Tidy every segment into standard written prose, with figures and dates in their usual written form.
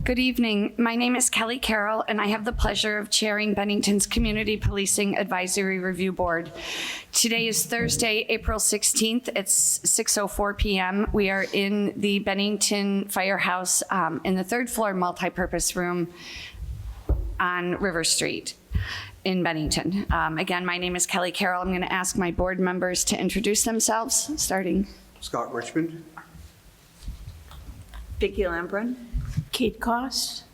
Good evening. My name is Kelly Carroll, and I have the pleasure of chairing Bennington's Community Policing Advisory Review Board. Today is Thursday, April 16th. It's 6:04 p.m. We are in the Bennington Firehouse in the third floor multipurpose room on River Street in Bennington. Again, my name is Kelly Carroll. I'm going to ask my board members to introduce themselves, starting. Scott Richmond. Vicki Lambrun. Kate Cost.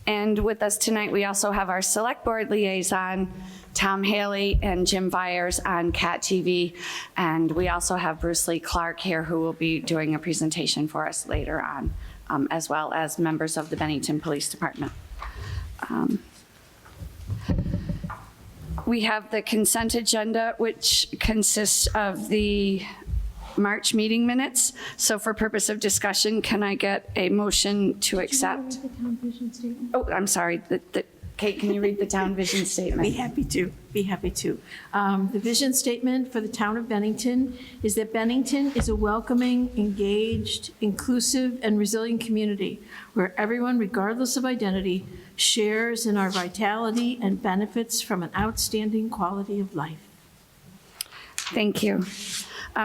And with us tonight, we also have our select board liaison, Tom Haley and Jim Byers on CAT TV. And we also have Bruce Lee Clark here, who will be doing a presentation for us later on, as well as members of the Bennington Police Department. We have the consent agenda, which consists of the March meeting minutes. So for purpose of discussion, can I get a motion to accept? Oh, I'm sorry. Kate, can you read the town vision statement? Be happy to. The vision statement for the town of Bennington is that Bennington is a welcoming, engaged, inclusive, and resilient community where everyone, regardless of identity, shares in our vitality and benefits from an outstanding quality of life. Thank you.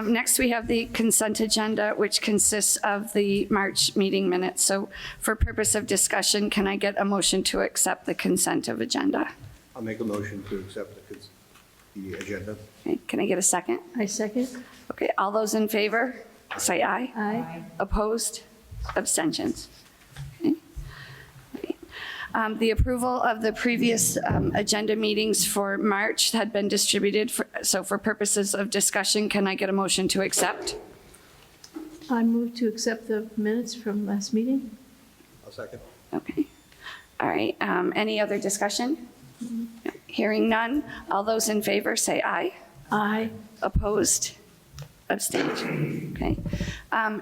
Next, we have the consent agenda, which consists of the March meeting minutes. So for purpose of discussion, can I get a motion to accept the consent of agenda? I'll make a motion to accept the agenda. Okay, can I get a second? I second. Okay, all those in favor, say aye. Aye. Opposed? Abstentions? Okay. The approval of the previous agenda meetings for March had been distributed. So for purposes of discussion, can I get a motion to accept? I move to accept the minutes from last meeting. I'll second. Okay. All right. Any other discussion? No. Hearing none. All those in favor say aye. Aye. Opposed? Abstained. Okay.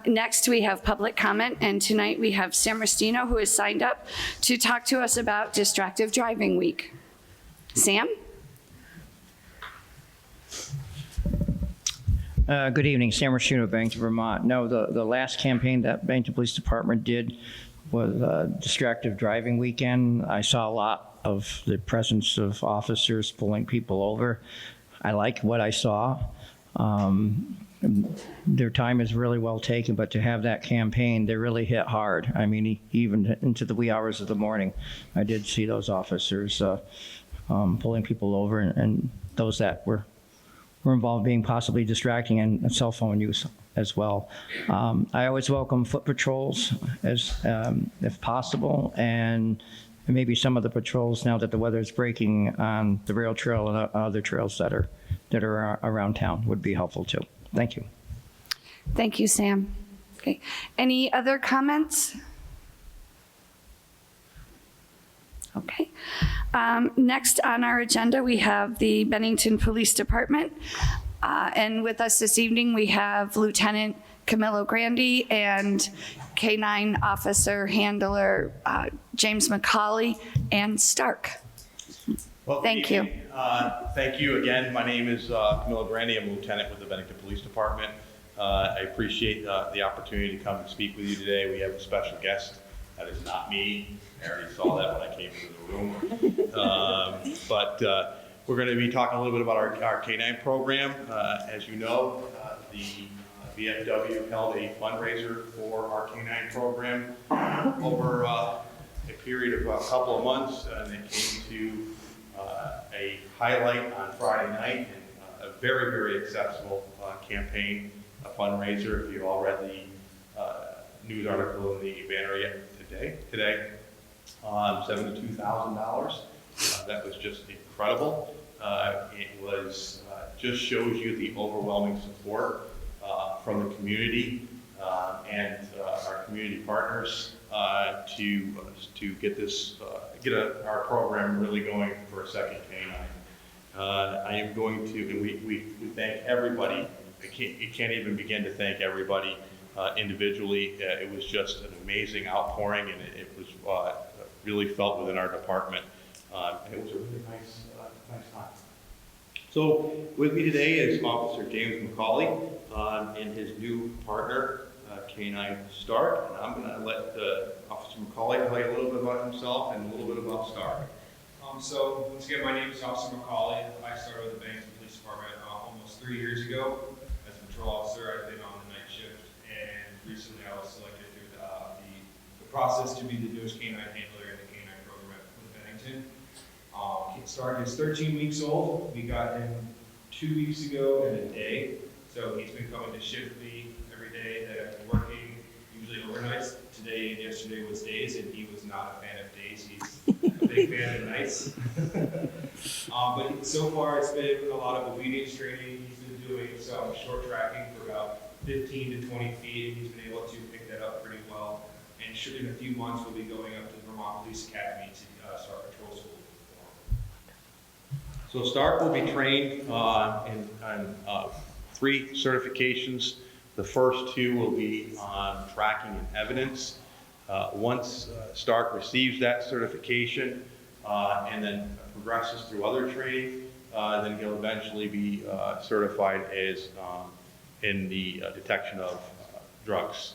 Next, we have public comment, and tonight we have Sam Restino, who has signed up to talk to us about Distractive Driving Week. Sam? Good evening, Sam Restino, Bennington, Vermont. No, the last campaign that Bennington Police Department did was Distractive Driving Weekend. I saw a lot of the presence of officers pulling people over. I like what I saw. Their time is really well taken, but to have that campaign, they really hit hard. I mean, even into the wee hours of the morning, I did see those officers pulling people over, and those that were involved being possibly distracting, and cell phone use as well. I always welcome foot patrols as if possible, and maybe some of the patrols now that the weather is breaking on the rail trail and other trails that are around town would be helpful too. Thank you. Thank you, Sam. Okay. Any other comments? Okay. Next on our agenda, we have the Bennington Police Department. And with us this evening, we have Lieutenant Camillo Grandi and K-9 Officer Handler James McCauley and Stark. Well, thank you. Thank you again. My name is Camillo Grandi. I'm a lieutenant with the Bennington Police Department. I appreciate the opportunity to come and speak with you today. We have a special guest. That is not me. I already saw that when I came into the room. But we're going to be talking a little bit about our K-9 program. As you know, the VFW held a fundraiser for our K-9 program over a period of a couple of months, and it came to a highlight on Friday night, and a very, very accessible campaign, a fundraiser. If you all read the news article in the banner today, $72,000. That was just incredible. It was just shows you the overwhelming support from the community and our community partners to get this our program really going for a second K-9. I am going to, and we thank everybody. I can't even begin to thank everybody individually. It was just an amazing outpouring, and it was really felt within our department. And it was a really nice time. So with me today is Officer James McCauley and his new partner, Canine Stark, and I'm going to let Officer McCauley tell you a little bit about himself and a little bit about Stark. So once again, my name is Officer McCauley. I started with the Bennington Police Department almost 3 years ago as a patrol officer. I've been on the night shift, and recently I was selected through the process to be the newest canine handler in the canine program with Bennington. Stark is 13 weeks old. We got him 2 weeks ago and a day, so he's been coming to shift me every day that I've been working, usually overnights. Today and yesterday was days, and he was not a fan of days. He's a big fan of nights. But so far, it's been a lot of obedience training. He's been doing some short tracking for about 15 to 20 feet, and he's been able to pick that up pretty well. And in a few months, we'll be going up to the Vermont Police Academy to start patrol school. So Stark will be trained in 3 certifications. The first 2 will be on tracking and evidence. Once Stark receives that certification and then progresses through other training, then he'll eventually be certified as in the detection of drugs.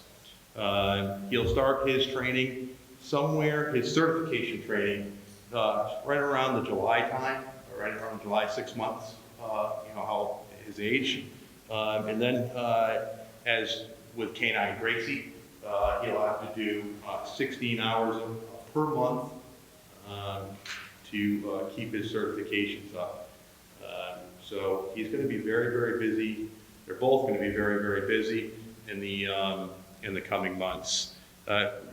He'll start his training somewhere, his certification training, right around the July time, right around July, 6 months, how his age. And then as with Canine Gracie, he'll have to do 16 hours per month to keep his certifications up. So he's going to be very, very busy. They're both going to be very, very busy in the coming months.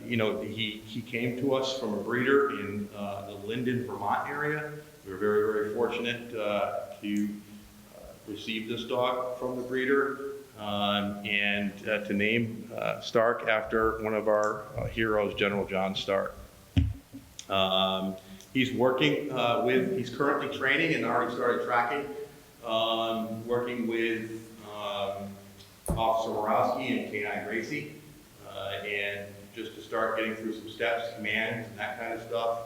He came to us from a breeder in the Linden, Vermont area. We were very, very fortunate to receive this dog from the breeder and to name Stark after one of our heroes, General John Stark. He's working he's currently training and already started tracking, working with Officer Borowski and Canine Gracie, and just to start getting through some steps, commands, and that kind of stuff.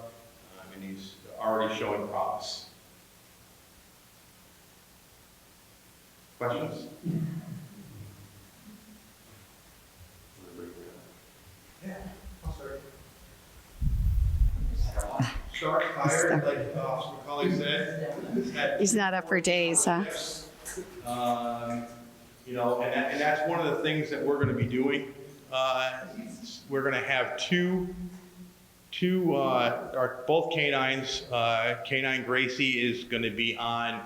And he's already showing promise. Questions? Yeah, I'll start. Stark tired, like Officer McCauley said. He's not up for days, huh? And that's one of the things that we're going to be doing. We're going to have both canines. Canine Gracie is going to be on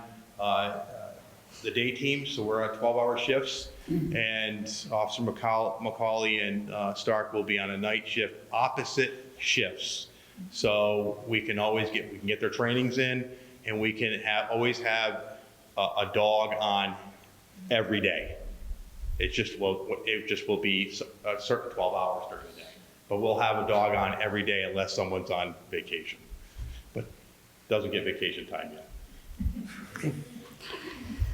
the day team, so we're on 12-hour shifts, and Officer McCauley and Stark will be on a night shift, opposite shifts. So we can get their trainings in, and we can always have a dog on every day. It just will be a certain 12 hours during the day. But we'll have a dog on every day unless someone's on vacation. But doesn't get vacation time yet.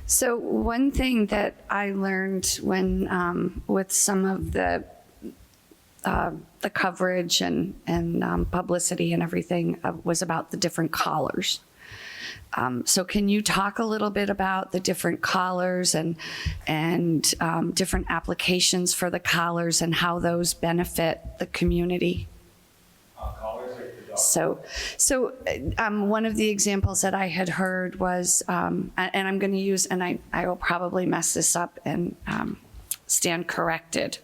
So one thing that I learned when with some of the coverage and publicity and everything was about the different collars. So can you talk a little bit about the different collars and different applications for the collars and how those benefit the community? Collars, like the dog. So one of the examples that I had heard was, and I'm going to use, and I will probably mess this up and stand corrected,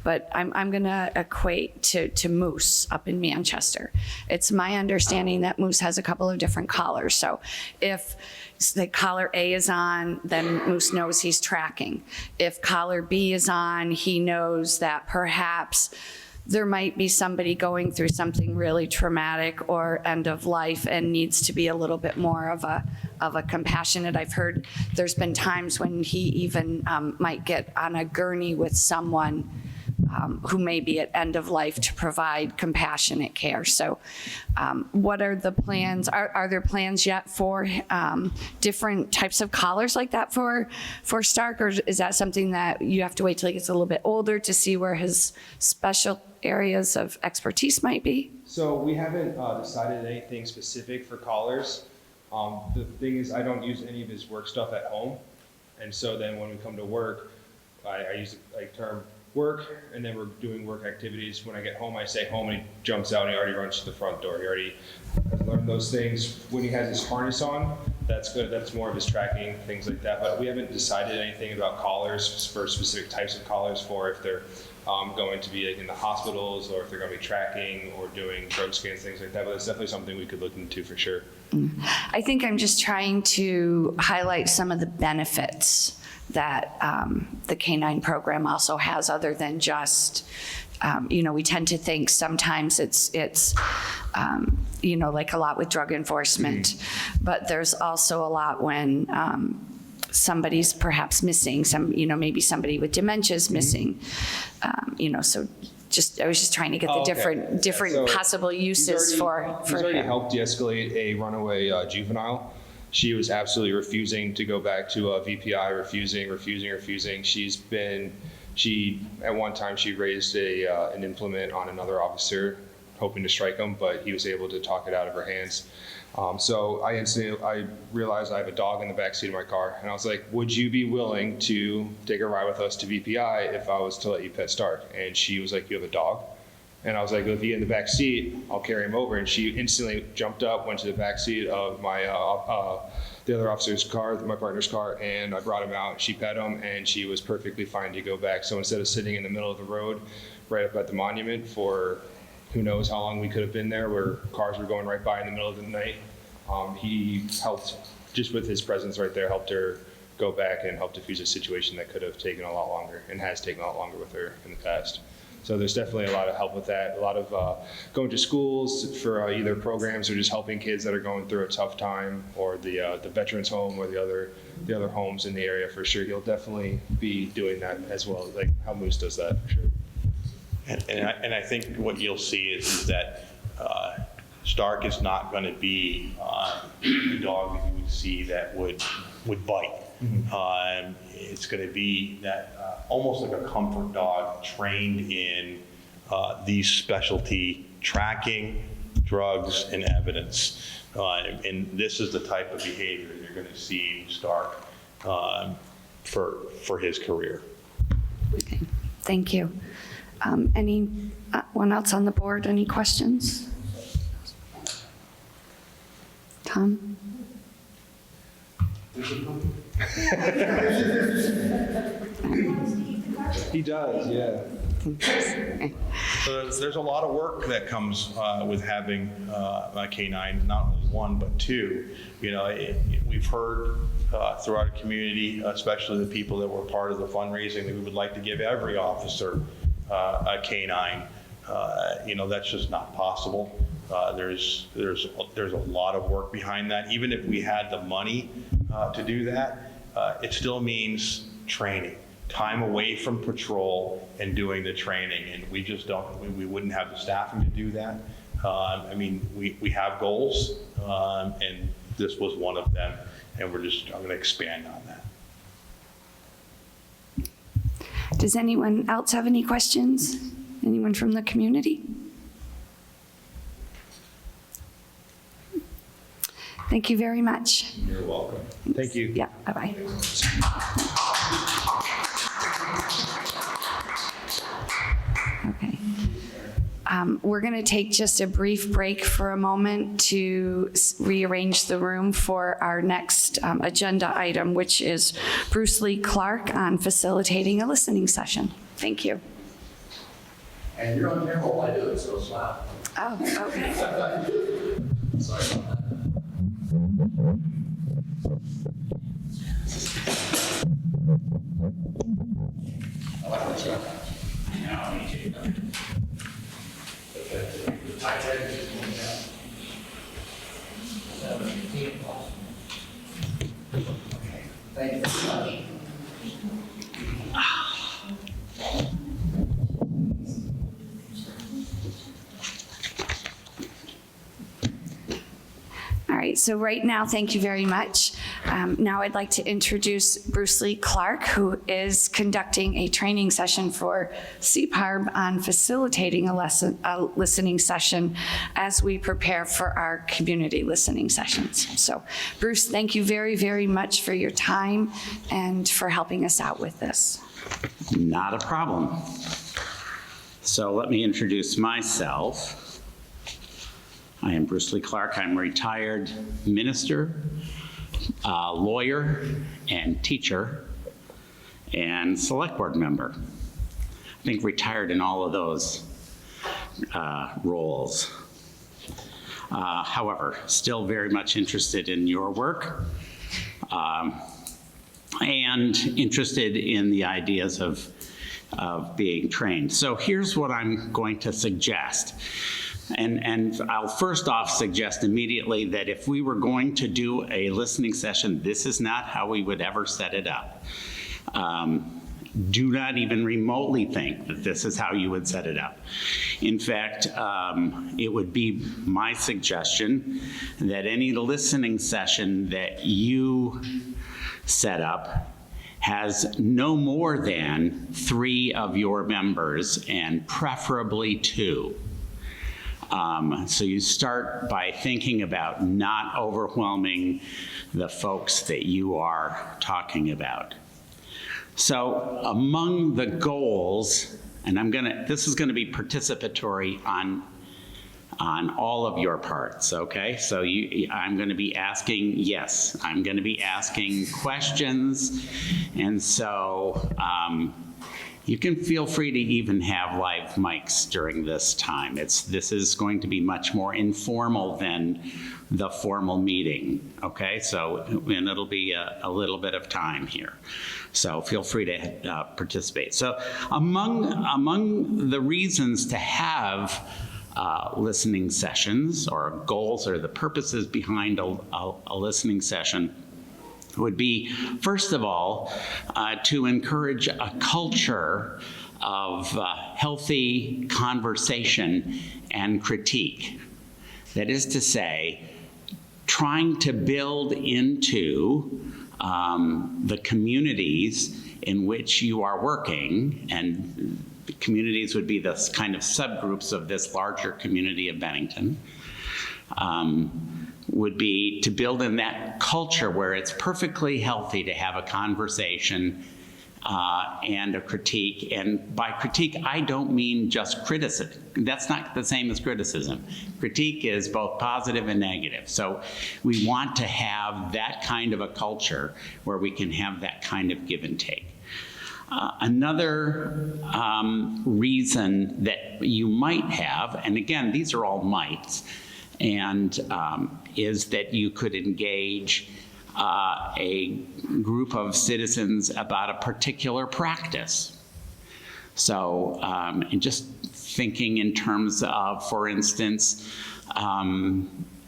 but I'm going to equate to Moose up in Manchester. It's my understanding that Moose has a couple of different collars. So if the collar A is on, then Moose knows he's tracking. If collar B is on, he knows that perhaps there might be somebody going through something really traumatic or end of life and needs to be a little bit more of a compassionate. I've heard there's been times when he even might get on a gurney with someone who may be at end of life to provide compassionate care. So what are the plans? Are there plans yet for different types of collars like that for Stark, or is that something that you have to wait till he gets a little bit older to see where his special areas of expertise might be? So we haven't decided anything specific for collars. The thing is, I don't use any of his work stuff at home. And so then when we come to work, I use a term, work, and then we're doing work activities. When I get home, I say home, and he jumps out and he already runs to the front door. He already has learned those things. When he has his harness on, that's good. That's more of his tracking, things like that. But we haven't decided anything about collars for specific types of collars for if they're going to be like in the hospitals or if they're going to be tracking or doing drug scans, things like that. But it's definitely something we could look into for sure. I think I'm just trying to highlight some of the benefits that the K-9 program also has, other than just, we tend to think sometimes it's like a lot with drug enforcement, but there's also a lot when somebody's perhaps missing, maybe somebody with dementia is missing, so I was just trying to get the different So possible uses he's for already him. helped de-escalate a runaway juvenile. She was absolutely refusing to go back to VPI, refusing. At one time she raised an implement on another officer, hoping to strike him, but he was able to talk it out of her hands. So I realized I have a dog in the backseat of my car, and I was like, would you be willing to take a ride with us to VPI if I was to let you pet Stark? And she was like, you have a dog? And I was like, well, if he's in the back seat, I'll carry him over. And she instantly jumped up, went to the back seat of my the other officer's car, my partner's car, and I brought him out. She pet him, and she was perfectly fine to go back. So instead of sitting in the middle of the road, right up at the monument for who knows how long we could have been there, where cars were going right by in the middle of the night, he helped, just with his presence right there, helped her go back and help diffuse a situation that could have taken a lot longer and has taken a lot longer with her in the past. So there's definitely a lot of help with that. A lot of going to schools for either programs or just helping kids that are going through a tough time, or the veterans home or the other homes in the area for sure. He'll definitely be doing that as well, like how Moose does that for sure. And I think what you'll see is that Stark is not going to be a dog that you would see that would bite. It's going to be that almost like a comfort dog trained in these specialty tracking, drugs, and evidence. And this is the type of behavior you're going to see Stark for his career. Okay. Thank you. Anyone else on the board? Any questions? Tom? He does, yeah. So there's a lot of work that comes with having a K-9, not only one, but two. We've heard throughout our community, especially the people that were part of the fundraising, that we would like to give every officer a K-9. That's just not possible. There's a lot of work behind that. Even if we had the money to do that, it still means training, time away from patrol and doing the training. And we just don't, we wouldn't have the staffing to do that. We have goals, and this was one of them, and I'm going to expand on that. Does anyone else have any questions? Anyone from the community? Thank you very much. You're welcome. Thank you. Yeah, bye-bye. Okay. We're going to take just a brief break for a moment to rearrange the room for our next agenda item, which is Bruce Lee Clark on facilitating a listening session. Thank you. And you're on camera while I do it, so smile. Oh, okay. Sorry about that. I like that stuff. Yeah, me too. The tight head is going down. 17. Okay, thank you very much. All right, so right now, thank you very much. Now I'd like to introduce Bruce Lee Clark, who is conducting a training session for CPARB on facilitating a listening session as we prepare for our community listening sessions. So Bruce, thank you very, very much for your time and for helping us out with this. Not a problem. So let me introduce myself. I am Bruce Lee Clark. I'm a retired minister, lawyer, and teacher, and select board member. I think retired in all of those roles. However, still very much interested in your work and interested in the ideas of being trained. So here's what I'm going to suggest. And I'll first off suggest immediately that if we were going to do a listening session, this is not how we would ever set it up. Do not even remotely think that this is how you would set it up. In fact, it would be my suggestion that any listening session that you set up has no more than 3 of your members and preferably 2. So you start by thinking about not overwhelming the folks that you are talking about. So among the goals, and this is gonna be participatory on all of your parts, okay? So I'm gonna be asking questions, and so you can feel free to even have live mics during this time. This is going to be much more informal than the formal meeting, okay? So, and it'll be a little bit of time here. So feel free to participate. So among the reasons to have listening sessions, or goals, or the purposes behind a listening session, would be, first of all, to encourage a culture of healthy conversation and critique. That is to say, trying to build into the communities in which you are working, and communities would be the kind of subgroups of this larger community of Bennington, would be to build in that culture where it's perfectly healthy to have a conversation and a critique. And by critique, I don't mean just criticism. That's not the same as criticism. Critique is both positive and negative. So we want to have that kind of a culture where we can have that kind of give and take. Another reason that you might have, and again, these are all mights, and is that you could engage a group of citizens about a particular practice. So, and just thinking in terms of, for instance,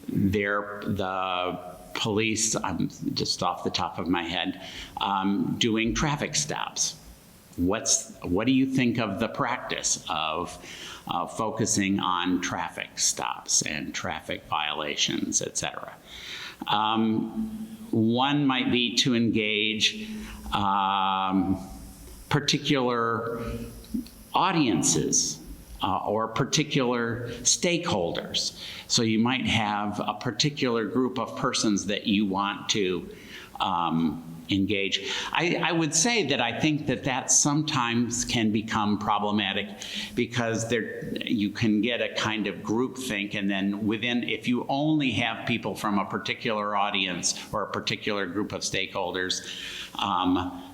the police, I'm just off the top of my head, doing traffic stops. What do you think of the practice of focusing on traffic stops and traffic violations, et cetera? One might be to engage particular audiences or particular stakeholders. So you might have a particular group of persons that you want to engage. I would say that I think that sometimes can become problematic because you can get a kind of groupthink, and then if you only have people from a particular audience or a particular group of stakeholders,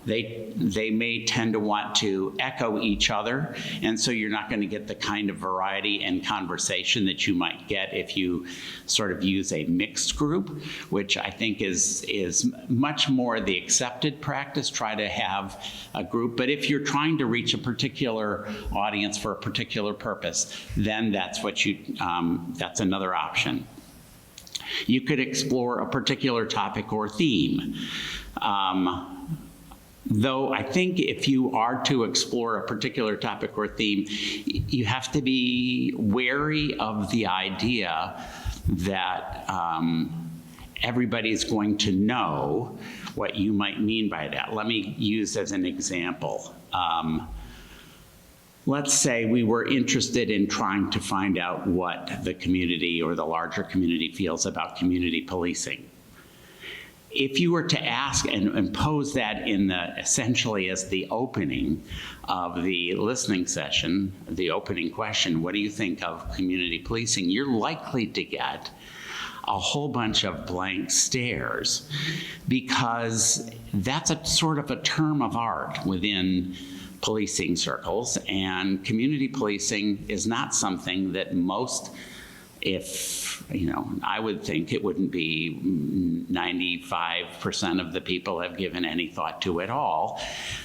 they may tend to want to echo each other, and so you're not going to get the kind of variety and conversation that you might get if you sort of use a mixed group, which I think is much more the accepted practice. Try to have a group, but if you're trying to reach a particular audience for a particular purpose, then that's that's another option. You could explore a particular topic or theme. Though I think if you are to explore a particular topic or theme, you have to be wary of the idea that everybody's going to know what you might mean by that. Let me use as an example. Let's say we were interested in trying to find out what the community or the larger community feels about community policing. if you were to ask and pose that in the, essentially as the opening of the listening session, the opening question, what do you think of community policing? You're likely to get a whole bunch of blank stares, because that's a sort of a term of art within policing circles, and community policing is not something that most, if, you know, I would think it wouldn't be 95% of the people have given any thought to at all,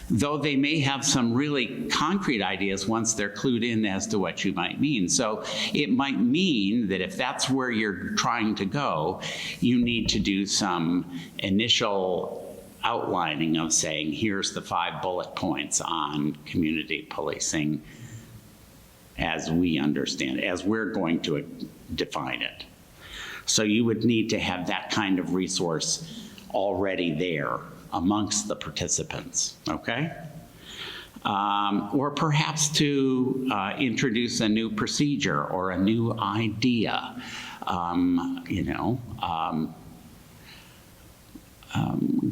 though they may have some really concrete ideas once they're clued in as to what you might mean. So it might mean that if that's where you're trying to go, you need to do some initial outlining of saying, here's the 5 bullet points on community policing as we understand it, as we're going to define it. So you would need to have that kind of resource already there amongst the participants, okay? Or perhaps to introduce a new procedure or a new idea,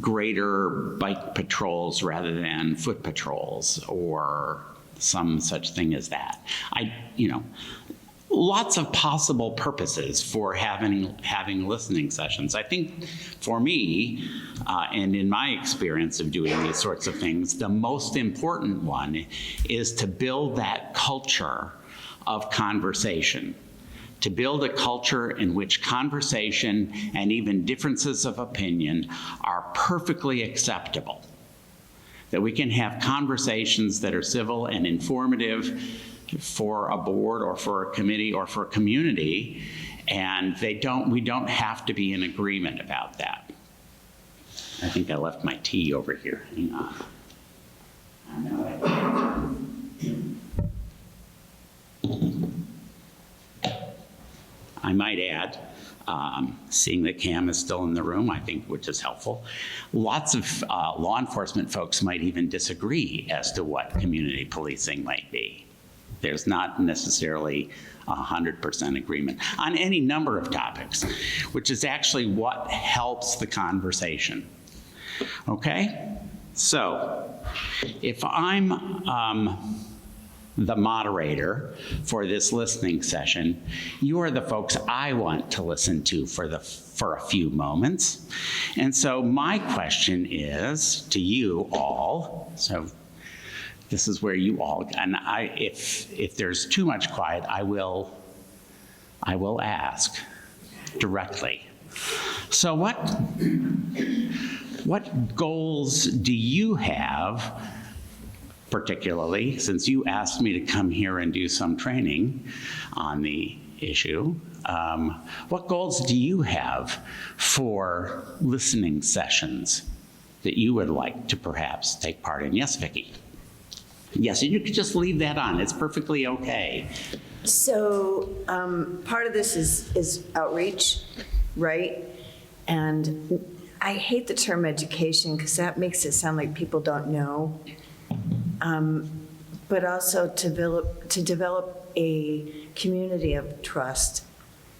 greater bike patrols rather than foot patrols, or some such thing as that. Lots of possible purposes for having listening sessions. I think for me, and in my experience of doing these sorts of things, the most important one is to build that culture of conversation, to build a culture in which conversation and even differences of opinion are perfectly acceptable, that we can have conversations that are civil and informative for a board or for a committee or for a community, and we don't have to be in agreement about that. I think I left my tea over here. Hang on. I might add, seeing that Cam is still in the room, I think, which is helpful. Lots of law enforcement folks might even disagree as to what community policing might be. There's not necessarily 100% agreement on any number of topics, which is actually what helps the conversation. Okay? So, if I'm the moderator for this listening session, you are the folks I want to listen to for a few moments. And so my question is to you all, so this is where you all, and if there's too much quiet, I will ask directly. So what goals do you have, particularly since you asked me to come here and do some training on the issue? What goals do you have for listening sessions that you would like to perhaps take part in? Yes, Vicki. Yes, and you could just leave that on. It's perfectly okay. So part of this is outreach, right? And I hate the term education because that makes it sound like people don't know. But also to develop a community of trust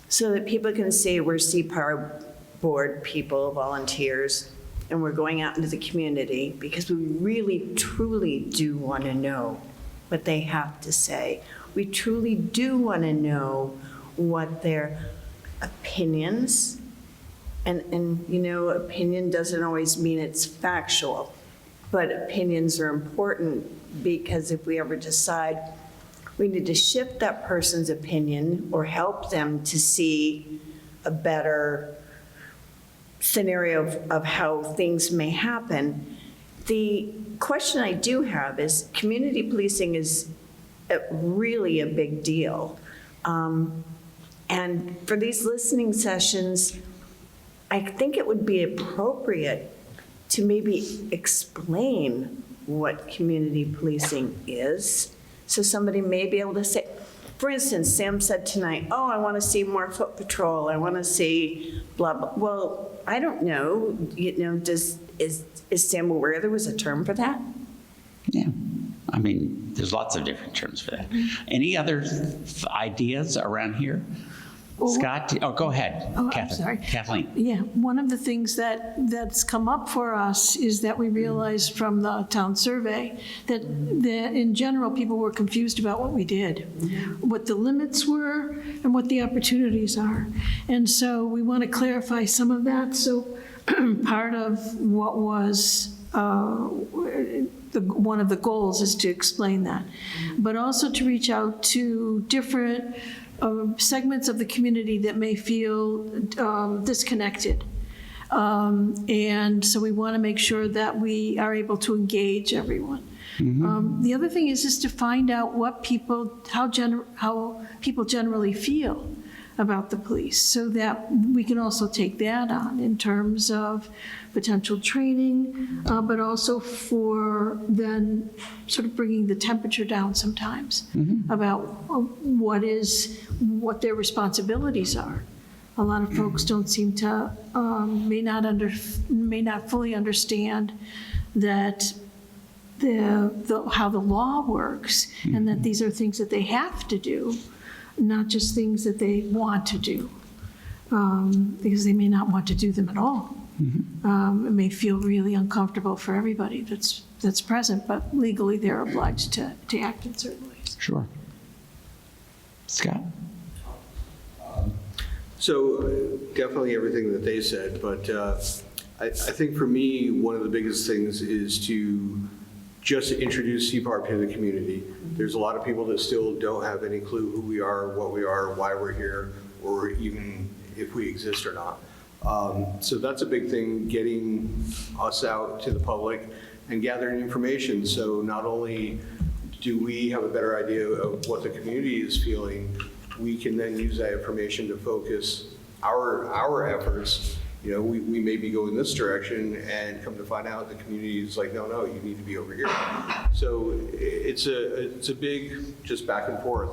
so that people can see we're CPARB board people, volunteers, and we're going out into the community because we really, truly do want to know what they have to say. We truly do want to know what their opinions, and you know, opinion doesn't always mean it's factual, but opinions are important because if we ever decide we need to shift that person's opinion or help them to see a better scenario of how things may happen. The question I do have is community policing is really a big deal. And for these listening sessions, I think it would be appropriate to maybe explain what community policing is. So somebody may be able to say, for instance, Sam said tonight, oh, I want to see more foot patrol. I want to see blah, blah. Well, I don't know, is Sam aware there was a term for that? Yeah, I mean, there's lots of different terms for that. Any other ideas around here? Scott, go ahead. Oh, I'm Kathleen. sorry. Kathleen. Yeah, one of the things that's come up for us is that we realized from the town survey that in general, people were confused about what we did, what the limits were and what the opportunities are. And so we want to clarify some of that. So part of what was one of the goals is to explain that, but also to reach out to different segments of the community that may feel disconnected. And so we want to make sure that we are able to engage everyone. The other thing is to find out what how people generally feel about the police, so that we can also take that on in terms of potential training, but also for then sort of bringing the temperature down sometimes about what their responsibilities are. A lot of folks don't seem to, may not fully understand that how the law works, and that these are things that they have to do, not just things that they want to do, because they may not want to do them at all. It may feel really uncomfortable for everybody that's present, but legally they're obliged to act in certain ways. Sure. Scott? So definitely everything that they said, but I think for me, one of the biggest things is to just introduce CPARB to the community. There's a lot of people that still don't have any clue who we are, what we are, why we're here, or even if we exist or not. So that's a big thing, getting us out to the public and gathering information. So not only do we have a better idea of what the community is feeling, we can then use that information to focus our efforts. You know, we may be going this direction, and come to find out the community is like, no, you need to be over here. So it's a big just back and forth,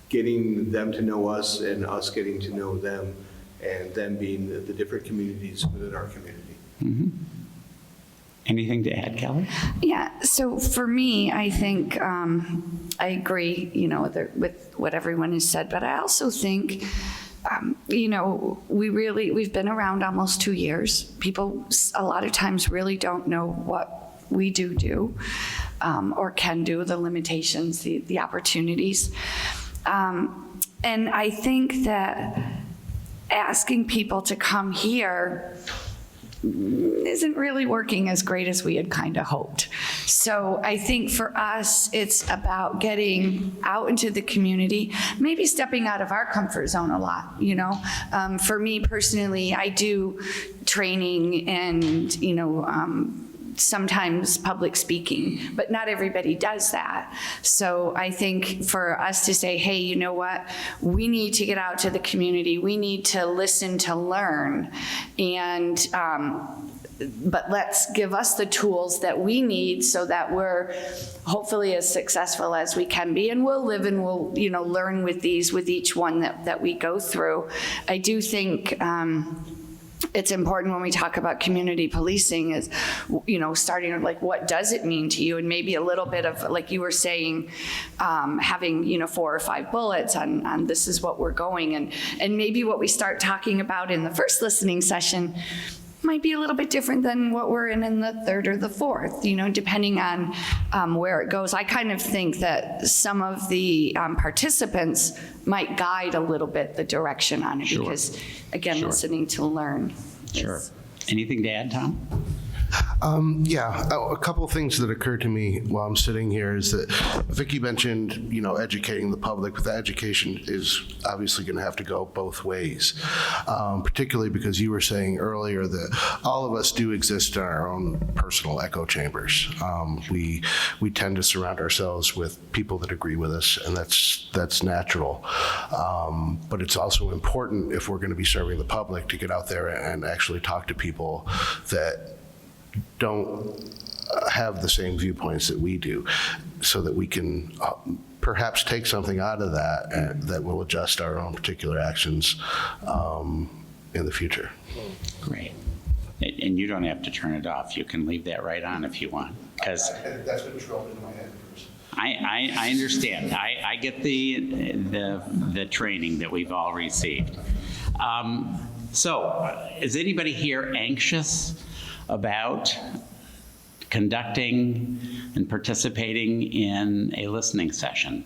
getting them to know us and us getting to know them, and them being the different communities within our community. Anything to add, Kelly? Yeah, so for me, I think I agree, with what everyone has said, but I also think, we've been around almost 2 years. People a lot of times really don't know what we do or can do, the limitations, the opportunities. And I think that asking people to come here isn't really working as great as we had kind of hoped. So I think for us, it's about getting out into the community, maybe stepping out of our comfort zone a lot, For me personally, I do training and, sometimes public speaking, but not everybody does that. So I think for us to say, hey, you know what? We need to get out to the community. We need to listen to learn. And, but let's give us the tools that we need so that we're hopefully as successful as we can be. And we'll live and we'll, learn with each one that we go through. I do think, it's important when we talk about community policing is, starting like, what does it mean to you? And maybe a little bit of, like you were saying, having, 4 or 5 bullets on this is what we're going. And maybe what we start talking about in the first listening session might be a little bit different than what we're in the 3rd or the 4th, depending on where it goes. I kind of think that some of the participants might guide a little bit the direction on it. Sure. Because, again, Sure. listening to learn. Sure. Anything to add, Tom? A couple of things that occurred to me while I'm sitting here is that Vicki mentioned, educating the public, but the education is obviously going to have to go both ways, particularly because you were saying earlier that all of us do exist in our own personal echo chambers. We tend to surround ourselves with people that agree with us, and that's natural. But it's also important, if we're going to be serving the public, to get out there and actually talk to people that don't have the same viewpoints that we do, so that we can perhaps take something out of that and that will adjust our own particular actions in the future. Great. And you don't have to turn it off. You can leave that right on if you want. That's been drilled into my head first. I understand. I get the training that we've all received. So, is anybody here anxious about conducting and participating in a listening session?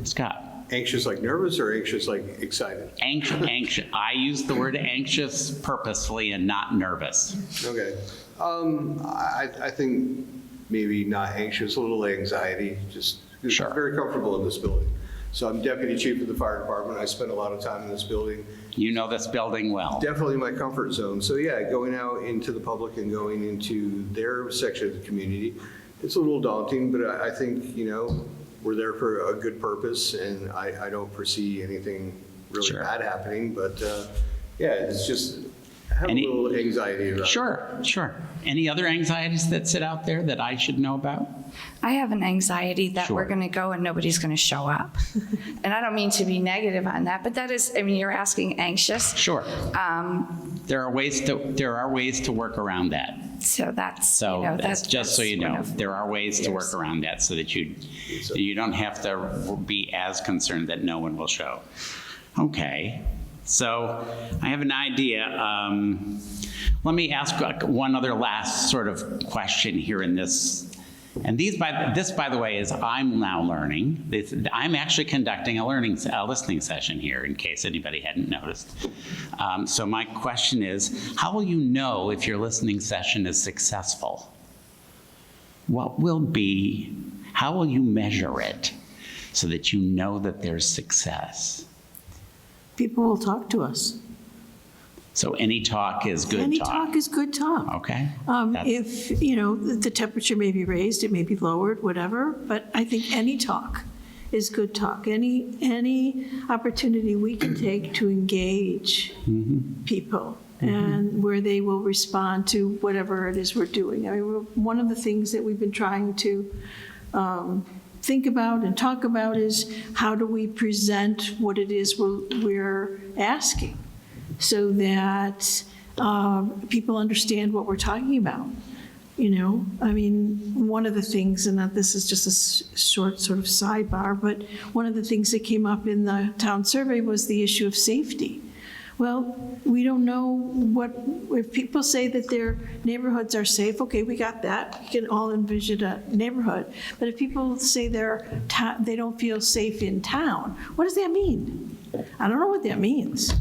Scott? Anxious like nervous or anxious like excited? Anxious. I use the word anxious purposefully and not nervous. Okay. I think maybe not anxious, a little anxiety, just Sure. I'm very comfortable in this building. So I'm deputy chief of the fire department. I spend a lot of time in this building. You know this building well. Definitely my comfort zone. So yeah, going out into the public and going into their section of the community, it's a little daunting, but I think, you know, we're there for a good purpose, and I don't foresee anything really Sure. bad happening, but yeah, it's just, I have a little anxiety about it. Sure. Any other anxieties that sit out there that I should know about? I have an anxiety that Sure. we're going to go and nobody's going to show up. And I don't mean to be negative on that, but that is, I mean, you're asking anxious. Sure. There are ways to work around that. So that's, So you know, that's just so you one know, of there are ways to work fears. around that so that you don't have to be as concerned that no one will show. Okay, so I have an idea. Let me ask one other last sort of question here in this. And this, by the way, is I'm now learning. I'm actually conducting a listening session here, in case anybody hadn't noticed. So my question is, how will you know if your listening session is successful? How will you measure it so that you know that there's success? People will talk to us. So any talk is good Any talk? talk is good talk. Okay. That's- If, you know, the temperature may be raised, it may be lowered, whatever, but I think any talk is good talk. Any opportunity we can take to engage people and where they will respond to whatever it is we're doing. I mean, one of the things that we've been trying to think about and talk about is how do we present what it is we're asking, so that people understand what we're talking about. You know, I mean, one of the things, and this is just a short sort of sidebar, but one of the things that came up in the town survey was the issue of safety. Well, we don't know if people say that their neighborhoods are safe, okay, we got that. We can all envision a neighborhood. But if people say they don't feel safe in town, what does that mean? I don't know what that means.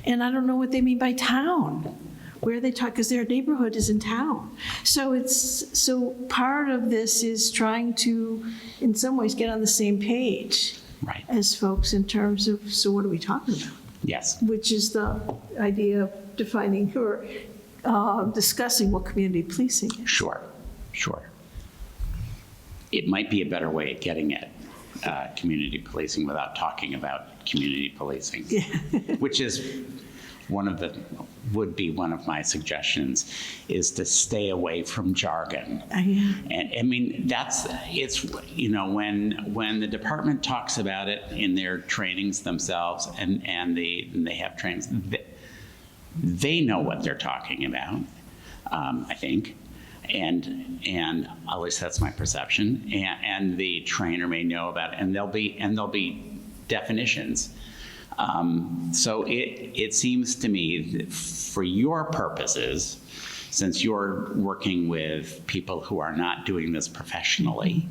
And I don't know what they mean by town, where they talk, because their neighborhood is in town. So part of this is trying to, in some ways, get on the same page Right. as folks in terms of, so what are we talking about? Yes. Which is the idea of defining or discussing what community policing is. Sure. It might be a better way of getting at community policing without talking about community policing, which is would be one of my suggestions, is to stay away from jargon. Yeah. And I mean, it's, you know, when the department talks about it in their trainings themselves, and they have trainings, they know what they're talking about, I think. And at least that's my perception. And the trainer may know about it, and there'll be definitions. So it seems to me that for your purposes, since you're working with people who are not doing this professionally,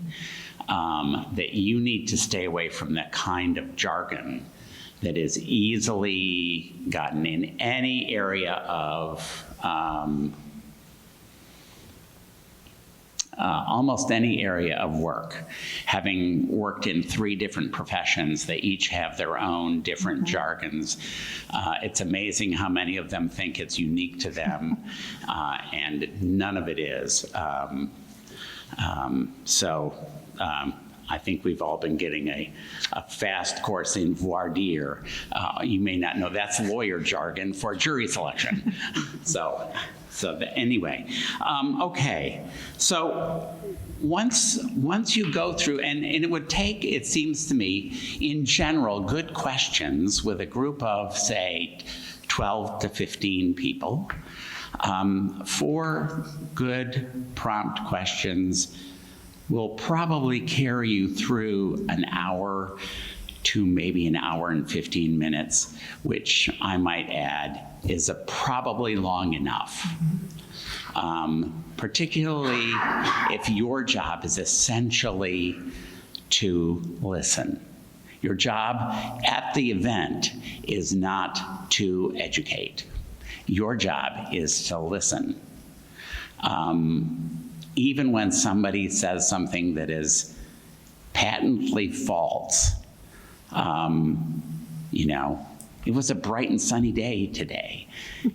that you need to stay away from that kind of jargon that is easily gotten in any area of almost any area of work. Having worked in 3 different professions, they each have their own different jargons. It's amazing how many of them think it's unique to them, and none of it is. I think we've all been getting a fast course in voir dire. You may not know, that's lawyer jargon for jury selection. Anyway, okay. So once you go through, and it would take, it seems to me, in general, good questions with a group of, say, 12 to 15 people, 4 good prompt questions will probably carry you through an hour to maybe an hour and 15 minutes, which I might add is probably long enough. Particularly if your job is essentially to listen. Your job at the event is not to educate. Your job is to listen. Even when somebody says something that is patently false, it was a bright and sunny day today.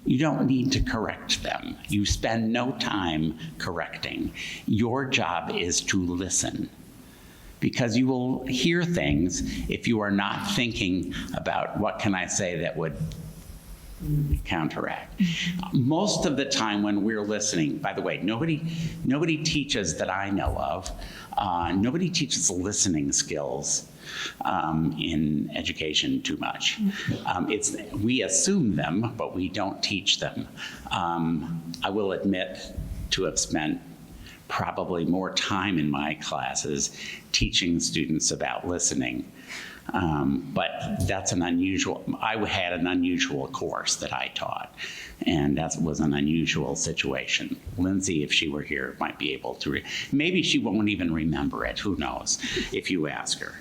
You don't need to correct them. You spend no time correcting. Your job is to listen, because you will hear things if you are not thinking about what can I say that would counteract. Most of the time when we're listening, by the way, nobody teaches that I know of, nobody teaches listening skills in education too much. We assume them, but we don't teach them. I will admit to have spent probably more time in my classes teaching students about listening. But that's I had an unusual course that I taught, and that was an unusual situation. Lindsay, if she were here, might be able to, maybe she won't even remember it, who knows, if you ask her.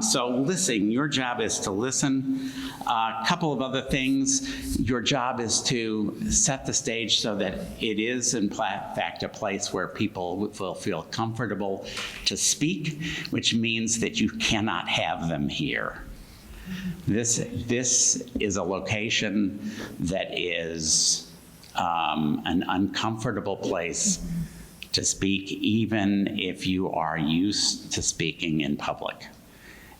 So listen, your job is to listen. A couple of other things, your job is to set the stage so that it is in fact a place where people will feel comfortable to speak, which means that you cannot have them here. This is a location that is an uncomfortable place to speak, even if you are used to speaking in public.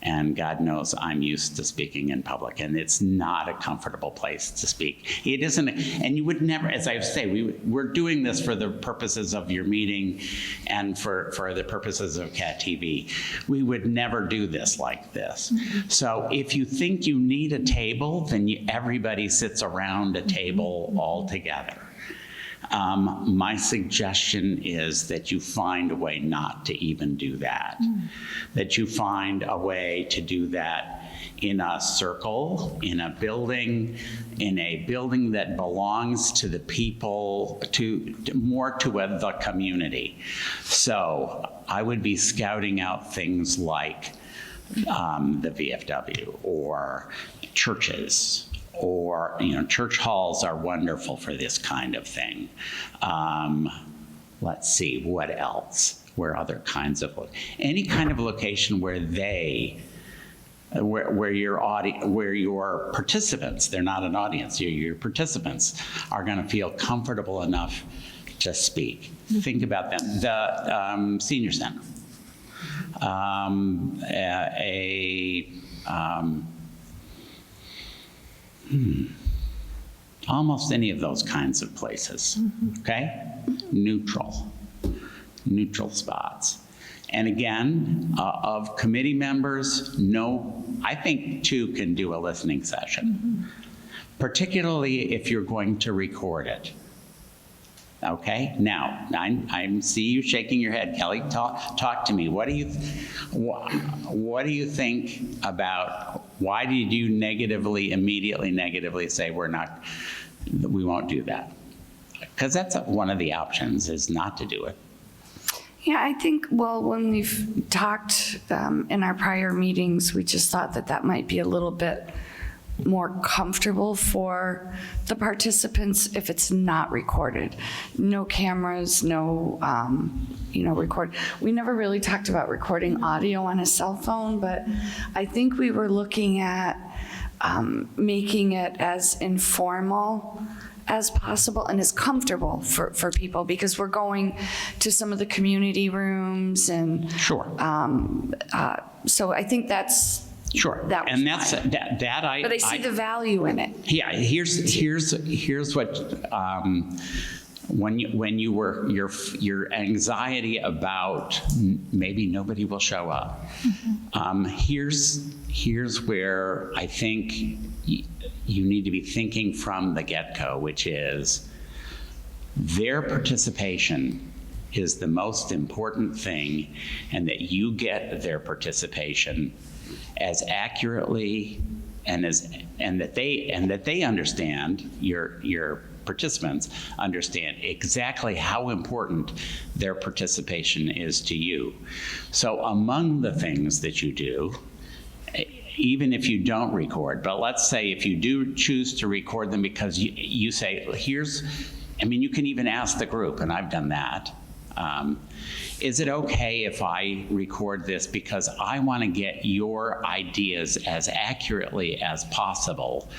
And God knows I'm used to speaking in public, and it's not a comfortable place to speak. It isn't, and you would never, as I say, we're doing this for the purposes of your meeting and for the purposes of CAT TV. We would never do this like this. So if you think you need a table, then everybody sits around a table all together. My suggestion is that you find a way not to even do that. That you find a way to do that in a circle, in a building that belongs to the people, more to the community. So I would be scouting out things like the VFW or churches, or, church halls are wonderful for this kind of thing. Let's see, what else? Where other kinds of, any kind of location where where your participants, they're not an audience, your participants are gonna feel comfortable enough to speak. Think about them. The senior center. Almost any of those kinds of places, okay? Neutral spots. And again, of committee members, I think 2 can do a listening session, particularly if you're going to record it. Okay, now, I see you shaking your head, Kelly. Talk to me. What do you think about, why did you immediately negatively say we won't do that? Because that's one of the options, is not to do it. Yeah, I think, when we've talked in our prior meetings, we just thought that might be a little bit more comfortable for the participants if it's not recorded. No cameras, no, record. We never really talked about recording audio on a cell phone, but I think we were looking at making it as informal as possible and as comfortable for people, because we're going to some of the community rooms and sure. So I think that's sure. That was and that's fine. that I. But I see the value in it. Yeah. Here's what. When your anxiety about maybe nobody will show up. Here's where I think you need to be thinking from the get-go, which is their participation is the most important thing, and that you get their participation as accurately and that they understand, your participants understand exactly how important their participation is to you. So among the things that you do, even if you don't record, but let's say if you do choose to record them because you say, you can even ask the group, and I've done that. Is it okay if I record this because I want to get your ideas as accurately as possible?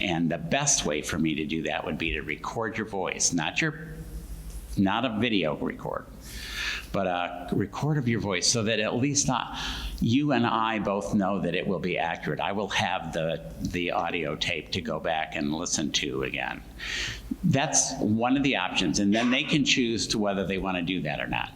And the best way for me to do that would be to record your voice, not a video record, but a record of your voice, so that at least you and I both know that it will be accurate. I will have the audio tape to go back and listen to again. That's one of the options, and then they can choose to whether they want to do that or not.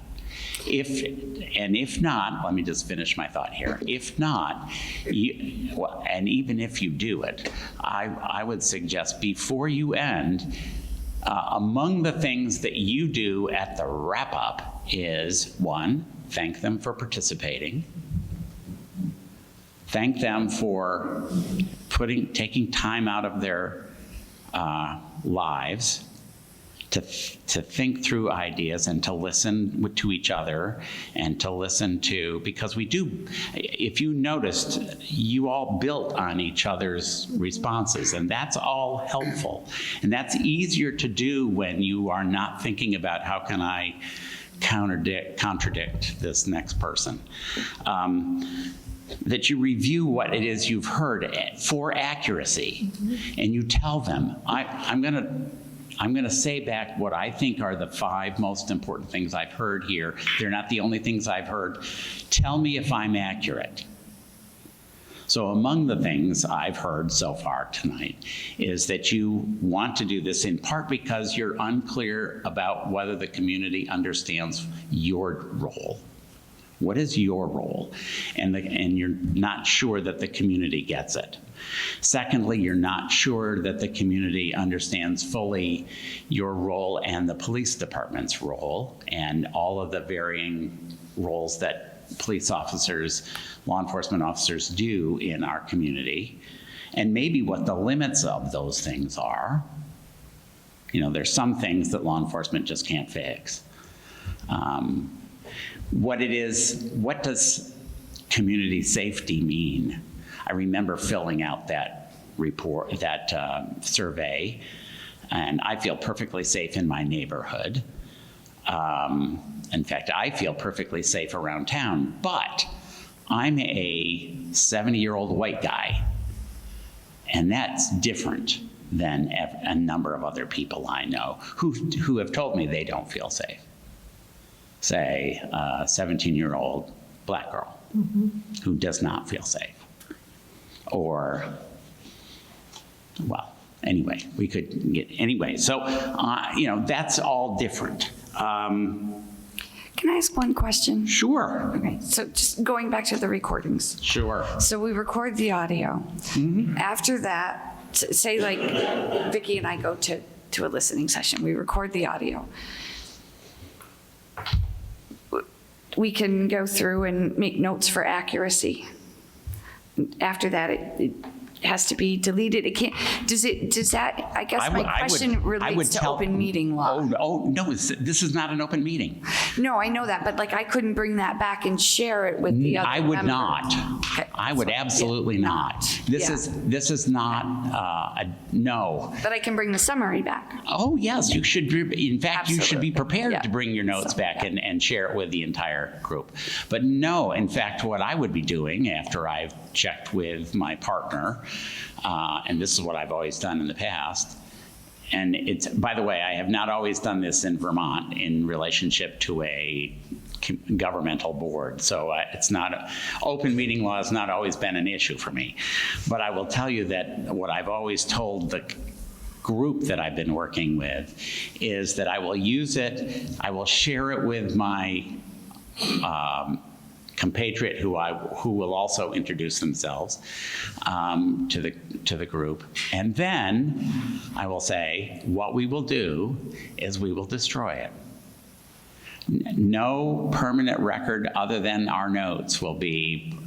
If not, let me just finish my thought here. If not, and even if you do it, I would suggest before you end, among the things that you do at the wrap-up is, 1, thank them for participating. Thank them for taking time out of their lives to think through ideas and to listen to each other and to listen to, because we do, if you noticed, you all built on each other's responses, and that's all helpful. And that's easier to do when you are not thinking about how can I contradict this next person. That you review what it is you've heard for accuracy, and you tell them, I'm going to say back what I think are the 5 most important things I've heard here. They're not the only things I've heard. Tell me if I'm accurate. So among the things I've heard so far tonight is that you want to do this in part because you're unclear about whether the community understands your role. What is your role? And you're not sure that the community gets it. Secondly, you're not sure that the community understands fully your role and the police department's role and all of the varying roles that police officers, law enforcement officers do in our community, and maybe what the limits of those things are. There's some things that law enforcement just can't fix. What does community safety mean? I remember filling out that report, that survey, and I feel perfectly safe in my neighborhood. In fact, I feel perfectly safe around town, but I'm a 70-year-old white guy, and that's different than a number of other people I know who have told me they don't feel safe. Say, a 17-year-old black girl who does not feel safe. Or, well, anyway, so, that's all different. Can I ask one question? Sure. Okay, so just going back to the recordings. Sure. So we record the audio. After that, say like Vicki and I go to a listening session, we record the audio. We can go through and make notes for accuracy. After that, it has to be deleted. It can't, does that, I guess my question relates to open meeting law. Oh, no, this is not an open meeting. No, I know that, but like I couldn't bring that back and share it with the other I would member. not. Okay. I would absolutely not. This is not a no. But I can bring the summary back. Oh, yes, you should. In fact, you should be prepared to bring your notes back yeah. and share it with the entire group. But no, in fact, what I would be doing after I've checked with my partner, and this is what I've always done in the past, and it's, by the way, I have not always done this in Vermont in relationship to a governmental board, so it's not, open meeting law has not always been an issue for me. But I will tell you that what I've always told the group that I've been working with is that I will use it, I will share it with my compatriot who will also introduce themselves to the group, and then I will say what we will do is we will destroy it. No permanent record other than our notes will be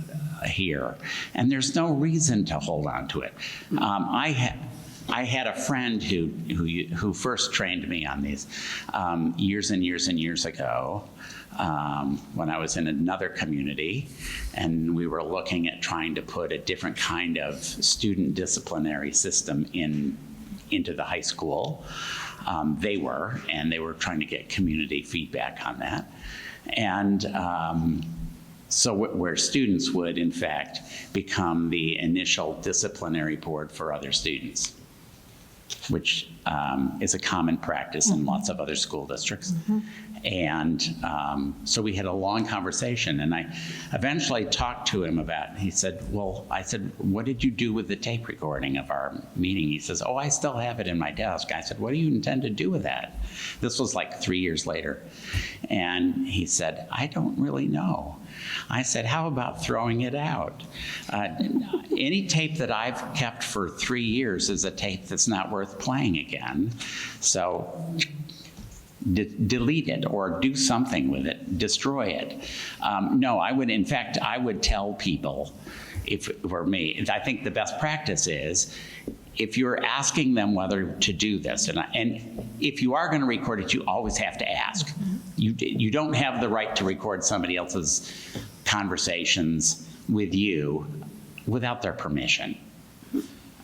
here. And there's no reason to hold on to it. I had a friend who first trained me on these years and years and years ago when I was in another community, and we were looking at trying to put a different kind of student disciplinary system into the high school. They were trying to get community feedback on that. And so where students would, in fact, become the initial disciplinary board for other students, which is a common practice in lots of other school districts. And so we had a long conversation, and I eventually talked to him about it. He said, I said, what did you do with the tape recording of our meeting? He says, I still have it in my desk. I said, what do you intend to do with that? This was like 3 years later. And he said, I don't really know. I said, how about throwing it out? Any tape that I've kept for 3 years is a tape that's not worth playing again. So delete it or do something with it, destroy it. No, I would tell people, if it were me, I think the best practice is, if you're asking them whether to do this, and if you are going to record it, you always have to ask. You don't have the right to record somebody else's conversations with you without their permission.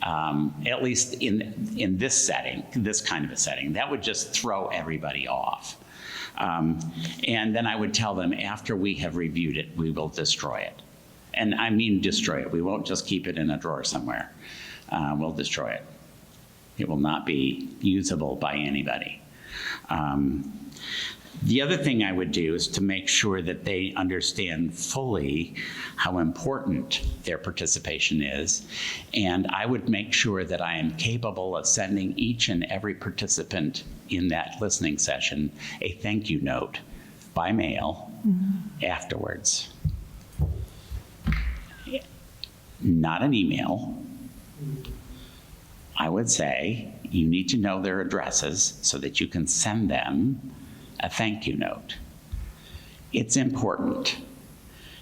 At least in this setting, this kind of a setting, that would just throw everybody off. And then I would tell them, after we have reviewed it, we will destroy it. And I mean destroy it. We won't just keep it in a drawer somewhere. We'll destroy it. It will not be usable by anybody. The other thing I would do is to make sure that they understand fully how important their participation is. And I would make sure that I am capable of sending each and every participant in that listening session a thank you note by mail afterwards. Not an email. I would say you need to know their addresses so that you can send them a thank you note. It's important.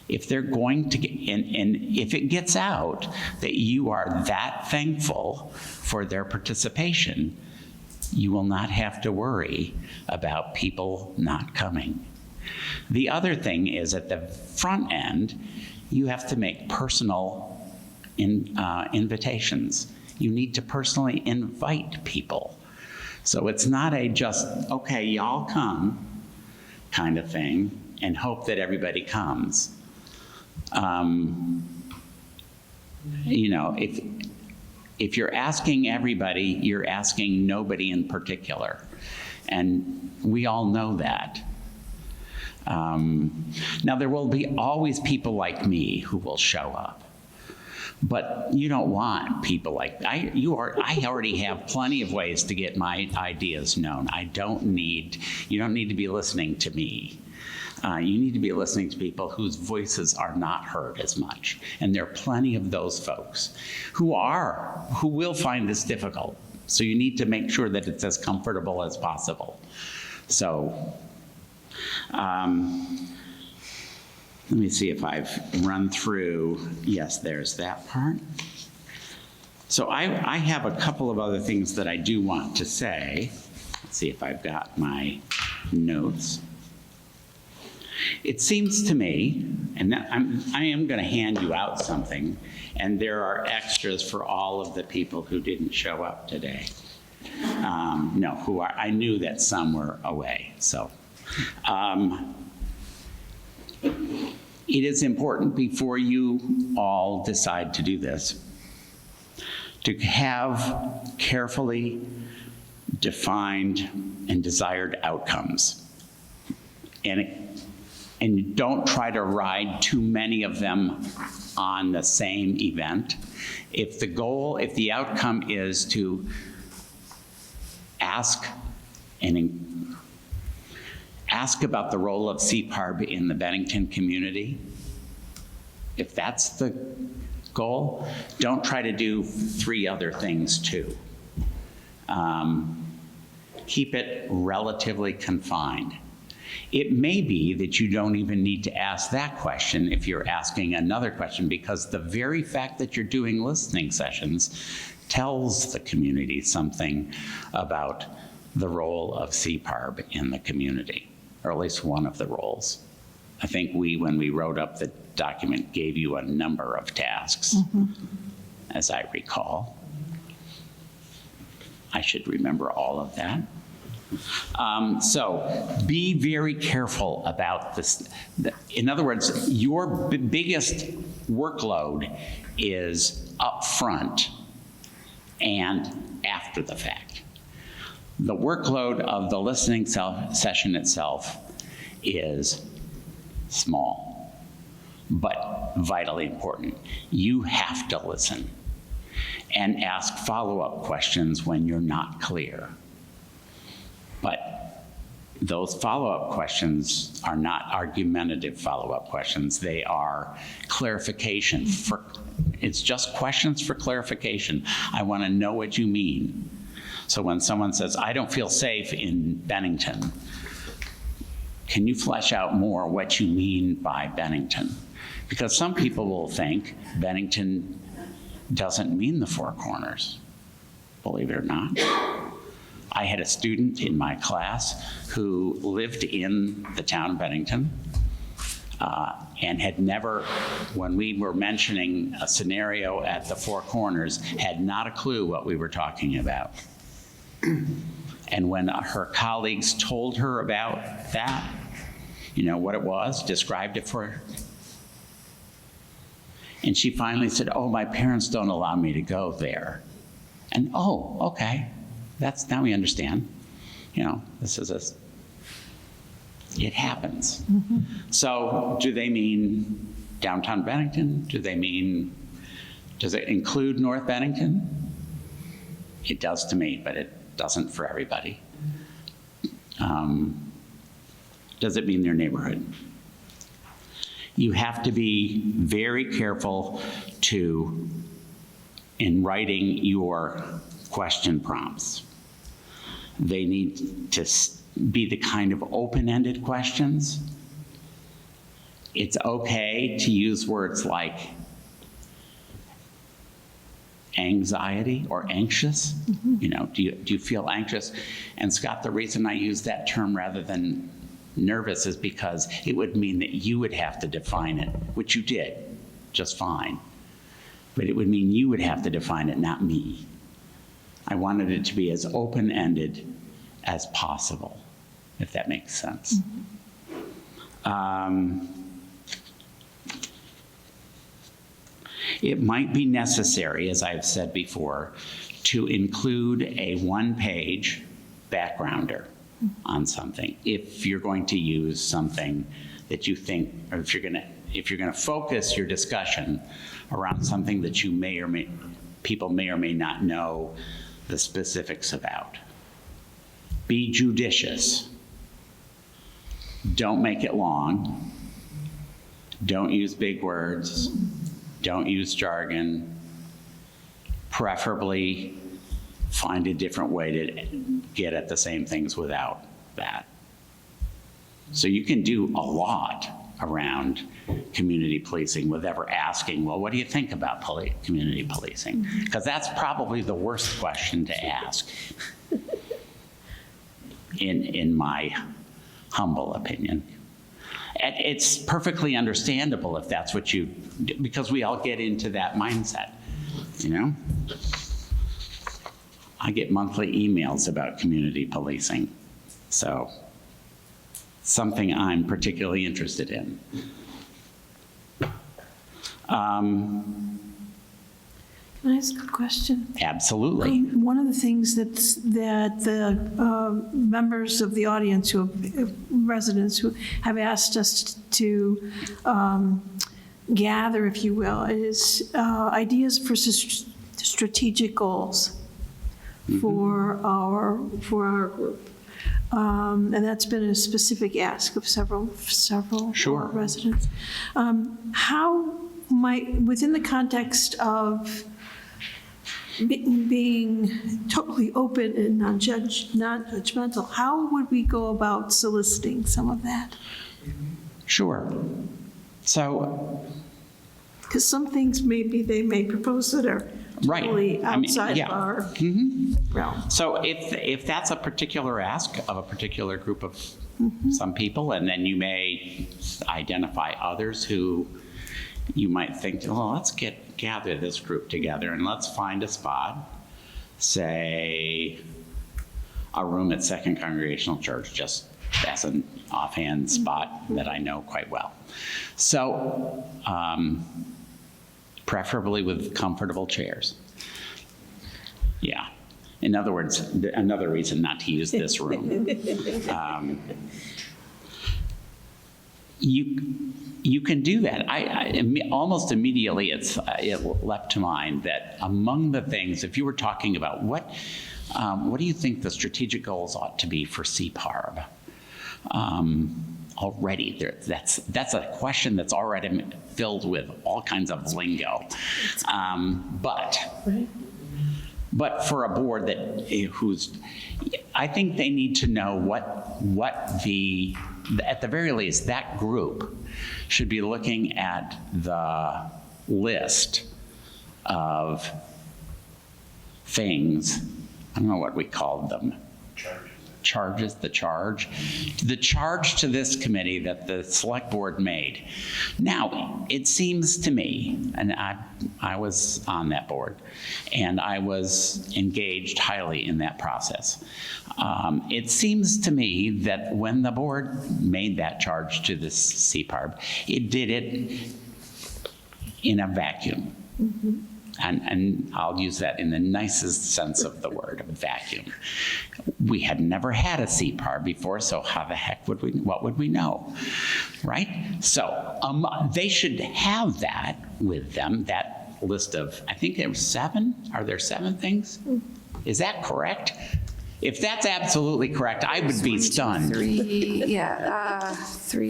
If they're going to get, and if it gets out that you are that thankful for their participation, you will not have to worry about people not coming. The other thing is, at the front end, you have to make personal invitations. You need to personally invite people. So it's not a just, okay, y'all come kind of thing and hope that everybody comes. You know, if you're asking everybody, you're asking nobody in particular. And we all know that. Now, there will be always people like me who will show up. But you don't want people like I already have plenty of ways to get my ideas known. You don't need to be listening to me. You need to be listening to people whose voices are not heard as much. And there are plenty of those folks who will find this difficult. So you need to make sure that it's as comfortable as possible. So, let me see if I've run through. Yes, there's that part. So I have a couple of other things that I do want to say. Let's see if I've got my notes. It seems to me, and I am going to hand you out something, and there are extras for all of the people who didn't show up today. I knew that some were away, so. It is important, before you all decide to do this, to have carefully defined and desired outcomes. And don't try to ride too many of them on the same event. If the outcome is to ask about the role of CPARB in the Bennington community, if that's the goal, don't try to do 3 other things too. Keep it relatively confined. It may be that you don't even need to ask that question if you're asking another question, because the very fact that you're doing listening sessions tells the community something about the role of CPARB in the community, or at least one of the roles. I think when we wrote up the document, gave you a number of tasks, as I recall. I should remember all of that. So be very careful about this. In other words, your biggest workload is up front and after the fact. The workload of the listening session itself is small, but vitally important. You have to listen and ask follow-up questions when you're not clear. But those follow-up questions are not argumentative follow-up questions. They are clarification. It's just questions for clarification. I want to know what you mean. So when someone says, I don't feel safe in Bennington, can you flesh out more what you mean by Bennington? Because some people will think Bennington doesn't mean the Four Corners, believe it or not. I had a student in my class who lived in the town of Bennington and had never, when we were mentioning a scenario at the Four Corners, had not a clue what we were talking about. And when her colleagues told her about that, you know, what it was, described it for her, and she finally said, oh, my parents don't allow me to go there. And, oh, okay, now we understand. You know, it happens. So do they mean downtown Bennington? Does it include North Bennington? It does to me, but it doesn't for everybody. Does it mean their neighborhood? You have to be very careful in writing your question prompts. They need to be the kind of open-ended questions. It's okay to use words like anxiety or anxious. You know, do you feel anxious? And Scott, the reason I use that term rather than nervous is because it would mean that you would have to define it, which you did just fine. But it would mean you would have to define it, not me. I wanted it to be as open-ended as possible, if that makes sense. It might be necessary, as I've said before, to include a one-page backgrounder on something if you're going to use something that you think, or if you're going to focus your discussion around something that people may or may not know the specifics about. Be judicious. Don't make it long. Don't use big words. Don't use jargon. Preferably find a different way to get at the same things without that. So you can do a lot around community policing with ever asking, well, what do you think about community policing? Because that's probably the worst question to ask, in my humble opinion. And it's perfectly understandable if that's what you do, because we all get into that mindset, you know? I get monthly emails about community policing, so something I'm particularly interested in. Can I ask a question? Absolutely. One of the things that the members of the audience, residents who have asked us to gather, if you will, is ideas for strategic goals for our group. And that's been a specific ask of several Sure. residents. How might, within the context of being totally open and non-judgmental, how would we go about soliciting some of that? Sure. So, Because some things maybe they may propose that are right. totally I mean, outside yeah. of our realm. So if that's a particular ask of a particular group of some people, and then you may identify others who you might think, well, let's gather this group together and let's find a spot, say a room at Second Congregational Church, just as an offhand spot that I know quite well. So preferably with comfortable chairs. Yeah. In other words, another reason not to use this room. You can do that. Almost immediately it leapt to mind that among the things, if you were talking about what do you think the strategic goals ought to be for CPARB? Already, that's a question that's already filled with all kinds of lingo. But for a board I think they need to know at the very least, that group should be looking at the list of things, I don't know what we called them. The charge to this committee that the select board made. Now, it seems to me, and I was on that board, and I was engaged highly in that process. It seems to me that when the board made that charge to this CPARB, it did it in a vacuum. Mm-hmm. And I'll use that in the nicest sense of the word, vacuum. We had never had a CPARB before, so how the heck what would we know, right? So they should have that with them, that list of, I think there were 7. Are there 7 things? Is that correct? If that's absolutely correct, I would be stunned. 3,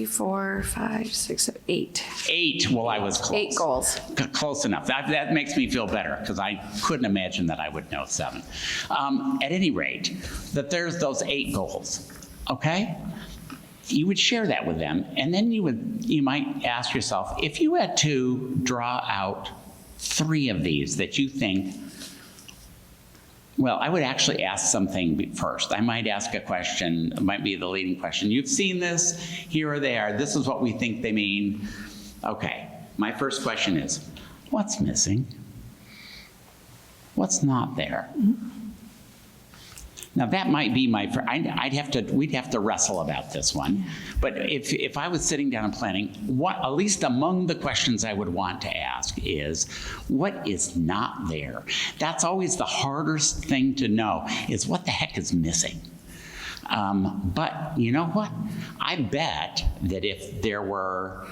4, 5, 6, 7, 8. 8, well, I was close. 8 goals. Close enough. That makes me feel better, because I couldn't imagine that I would know 7. At any rate, that there's those 8 goals, okay? You would share that with them, and then you might ask yourself, if you had to draw out 3 of these that you think, well, I would actually ask something first. I might ask a question, it might be the leading question. You've seen this, here they are, this is what we think they mean. Okay, my first question is, what's missing? What's not there? Now that might be we'd have to wrestle about this one. But if I was sitting down and planning, at least among the questions I would want to ask is, what is not there? That's always the hardest thing to know, is what the heck is missing? But you know what? I bet that if there were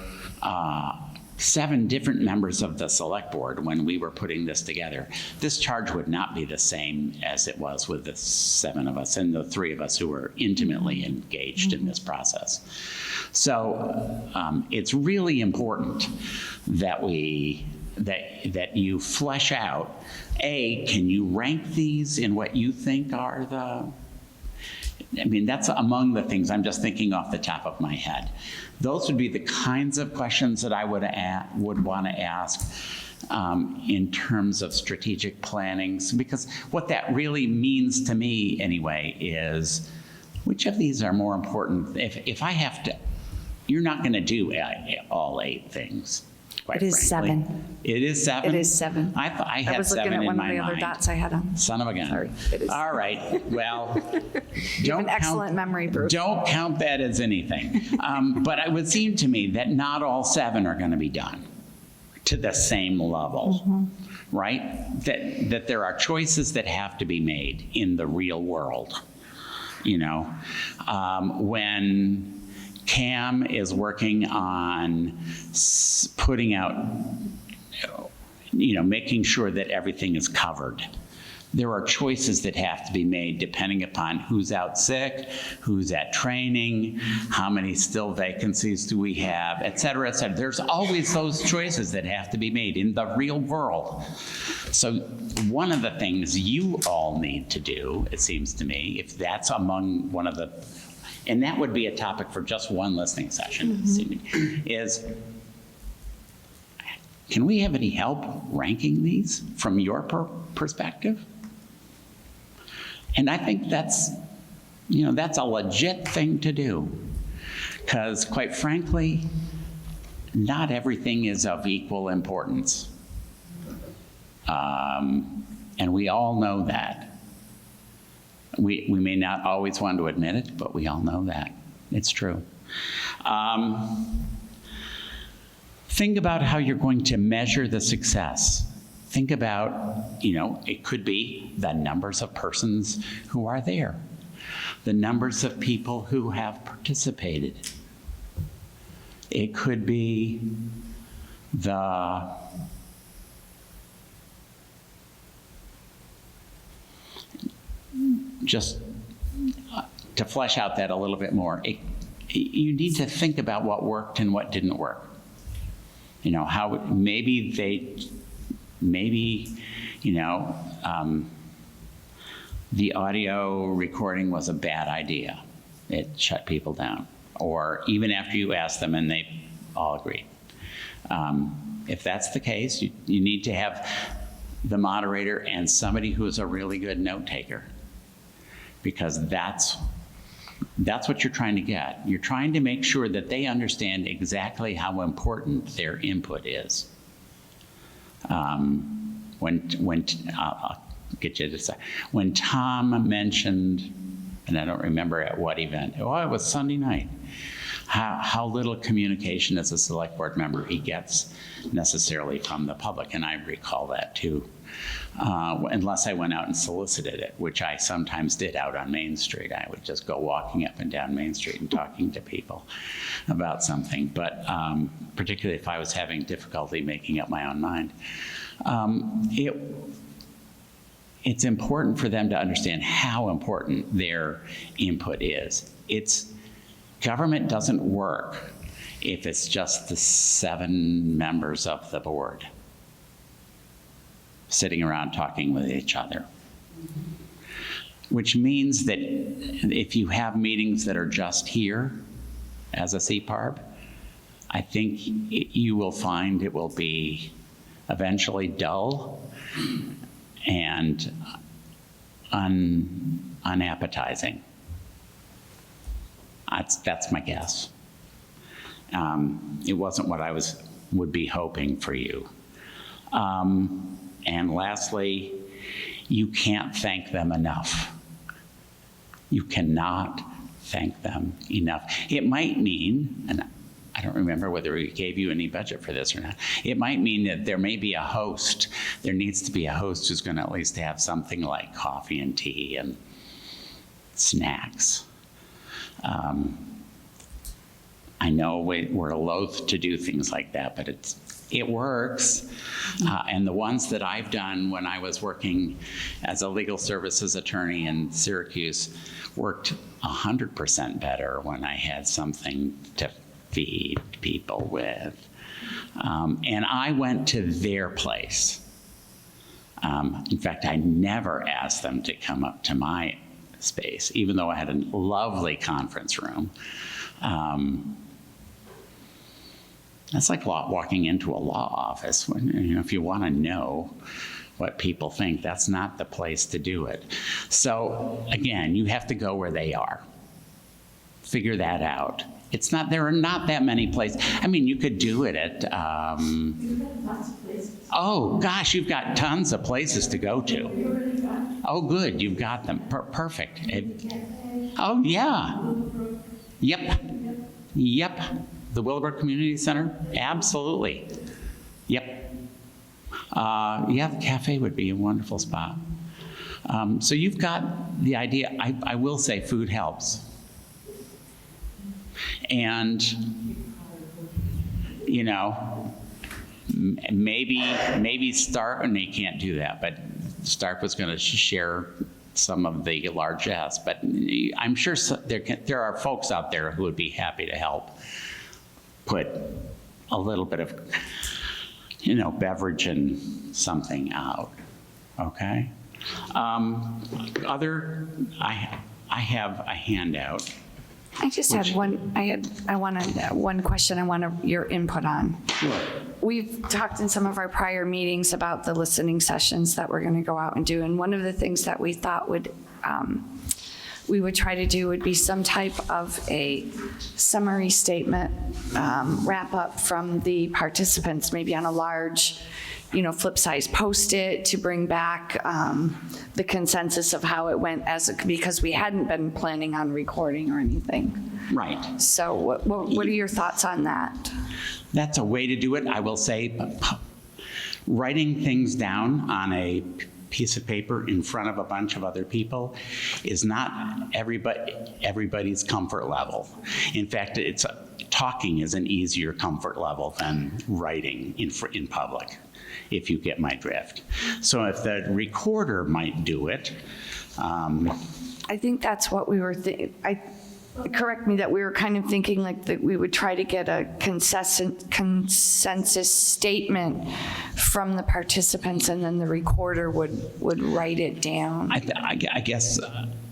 7 different members of the select board when we were putting this together, this charge would not be the same as it was with the 7 of us and the 3 of us who were intimately engaged in this process. So it's really important that that you flesh out, can you rank these in what you think are that's among the things I'm just thinking off the top of my head. Those would be the kinds of questions that I would want to ask in terms of strategic planning. Because what that really means to me anyway is, which of these are more important? If I have to, you're not going to do all 8 things. It is frankly. 7. It is 7? It is 7. I thought I had 7 in my mind. I was looking at one of the other dots I had on. Son of a gun. Sorry, it is. All right, well, You have an excellent memory, Bruce. Don't count that as anything. But it would seem to me that not all 7 are going to be done to the same level, right? That there are choices that have to be made in the real world. When Cam is working on putting out, making sure that everything is covered There are choices that have to be made depending upon who's out sick, who's at training, how many still vacancies do we have, et cetera, et cetera. There's always those choices that have to be made in the real world. So one of the things you all need to do, it seems to me, if that's among one of the, and that would be a topic for just one listening session, is can we have any help ranking these from your perspective? And I think that's, that's a legit thing to do. Because quite frankly, not everything is of equal importance. And we all know that. We may not always want to admit it, but we all know that. It's true. Think about how you're going to measure the success. Think about, it could be the numbers of persons who are there, the numbers of people who have participated. It could be just to flesh out that a little bit more, you need to think about what worked and what didn't work. How the audio recording was a bad idea. It shut people down. Or even after you asked them and they all agreed. If that's the case, you need to have the moderator and somebody who is a really good note taker, because that's what you're trying to get. You're trying to make sure that they understand exactly how important their input is. I'll get you to say, when Tom mentioned, and I don't remember at what event, it was Sunday night, how little communication as a select board member he gets necessarily from the public, and I recall that too. Unless I went out and solicited it, which I sometimes did out on Main Street. I would just go walking up and down Main Street and talking to people about something, but particularly if I was having difficulty making up my own mind. It's important for them to understand how important their input is. Government doesn't work if it's just the 7 members of the board sitting around talking with each other. Which means that if you have meetings that are just here as a CPARB, I think you will find it will be eventually dull and unappetizing. That's my guess. It wasn't what I would be hoping for you. And lastly, you can't thank them enough. You cannot thank them enough. It might mean, and I don't remember whether we gave you any budget for this or not, it might mean that there may be a host. There needs to be a host who's going to at least have something like coffee and tea and snacks. I know we're loath to do things like that, but it works. And the ones that I've done when I was working as a legal services attorney in Syracuse worked 100% better when I had something to feed people with. And I went to their place. In fact, I never asked them to come up to my space, even though I had a lovely conference room. That's like walking into a law office. If you want to know what people think, that's not the place to do it. So again, you have to go where they are. Figure that out. There are not that many places. I mean, you could do it at, oh gosh, you've got tons of places to go to. Oh good, you've got them, perfect. Oh yeah, yep. The Willowbrook Community Center, absolutely. Yep. Yeah, the cafe would be a wonderful spot. So you've got the idea. I will say food helps. And, maybe Stark, and they can't do that, but Stark was going to share some of the largesse, but I'm sure there are folks out there who would be happy to help put a little bit of, beverage and something out, okay? I have a handout. I just had one question I want your input on. Sure. We've talked in some of our prior meetings about the listening sessions that we're going to go out and do, and one of the things that we thought we would try to do would be some type of a summary statement, wrap up from the participants, maybe on a large, flip size Post-it to bring back the consensus of how it went because we hadn't been planning on recording or anything. Right. So what are your thoughts on that? That's a way to do it. I will say, writing things down on a piece of paper in front of a bunch of other people is not everybody's comfort level. In fact, talking is an easier comfort level than writing in public, if you get my drift. So if the recorder might do it. I think that's what we were thinking. Correct me, that we were kind of thinking like that we would try to get a consensus statement from the participants, and then the recorder would write it down. I guess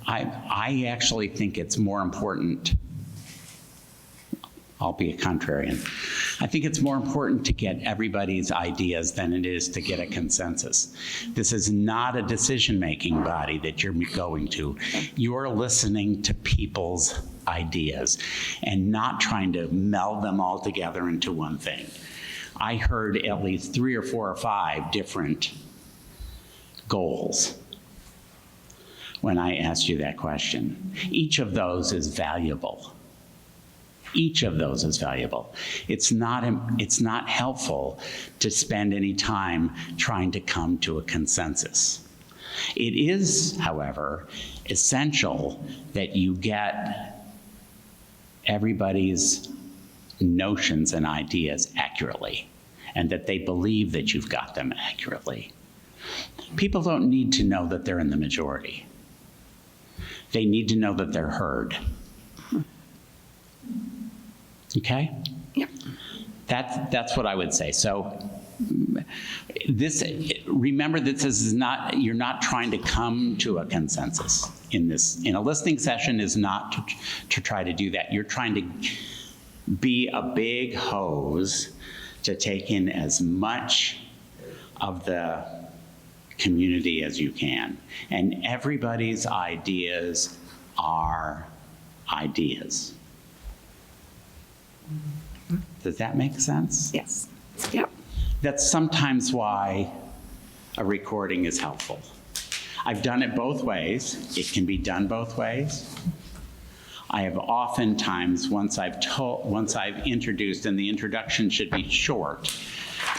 I actually think it's more important. I'll be a contrarian. I think it's more important to get everybody's ideas than it is to get a consensus. This is not a decision-making body that you're going to. You're listening to people's ideas and not trying to meld them all together into one thing. I heard at least 3 or 4 or 5 different goals when I asked you that question. Each of those is valuable. Each of those is valuable. It's not helpful to spend any time trying to come to a consensus. It is, however, essential that you get everybody's notions and ideas accurately, and that they believe that you've got them accurately. People don't need to know that they're in the majority. They need to know that they're heard. Okay? Yep. That's what I would say. So remember that this is not, you're not trying to come to a consensus in a listening session is not to try to do that. You're trying to be a big hose to take in as much of the community as you can. And everybody's ideas are ideas. Does that make sense? Yes. Yep. That's sometimes why a recording is helpful. I've done it both ways. It can be done both ways. I have oftentimes, once I've introduced, and the introduction should be short,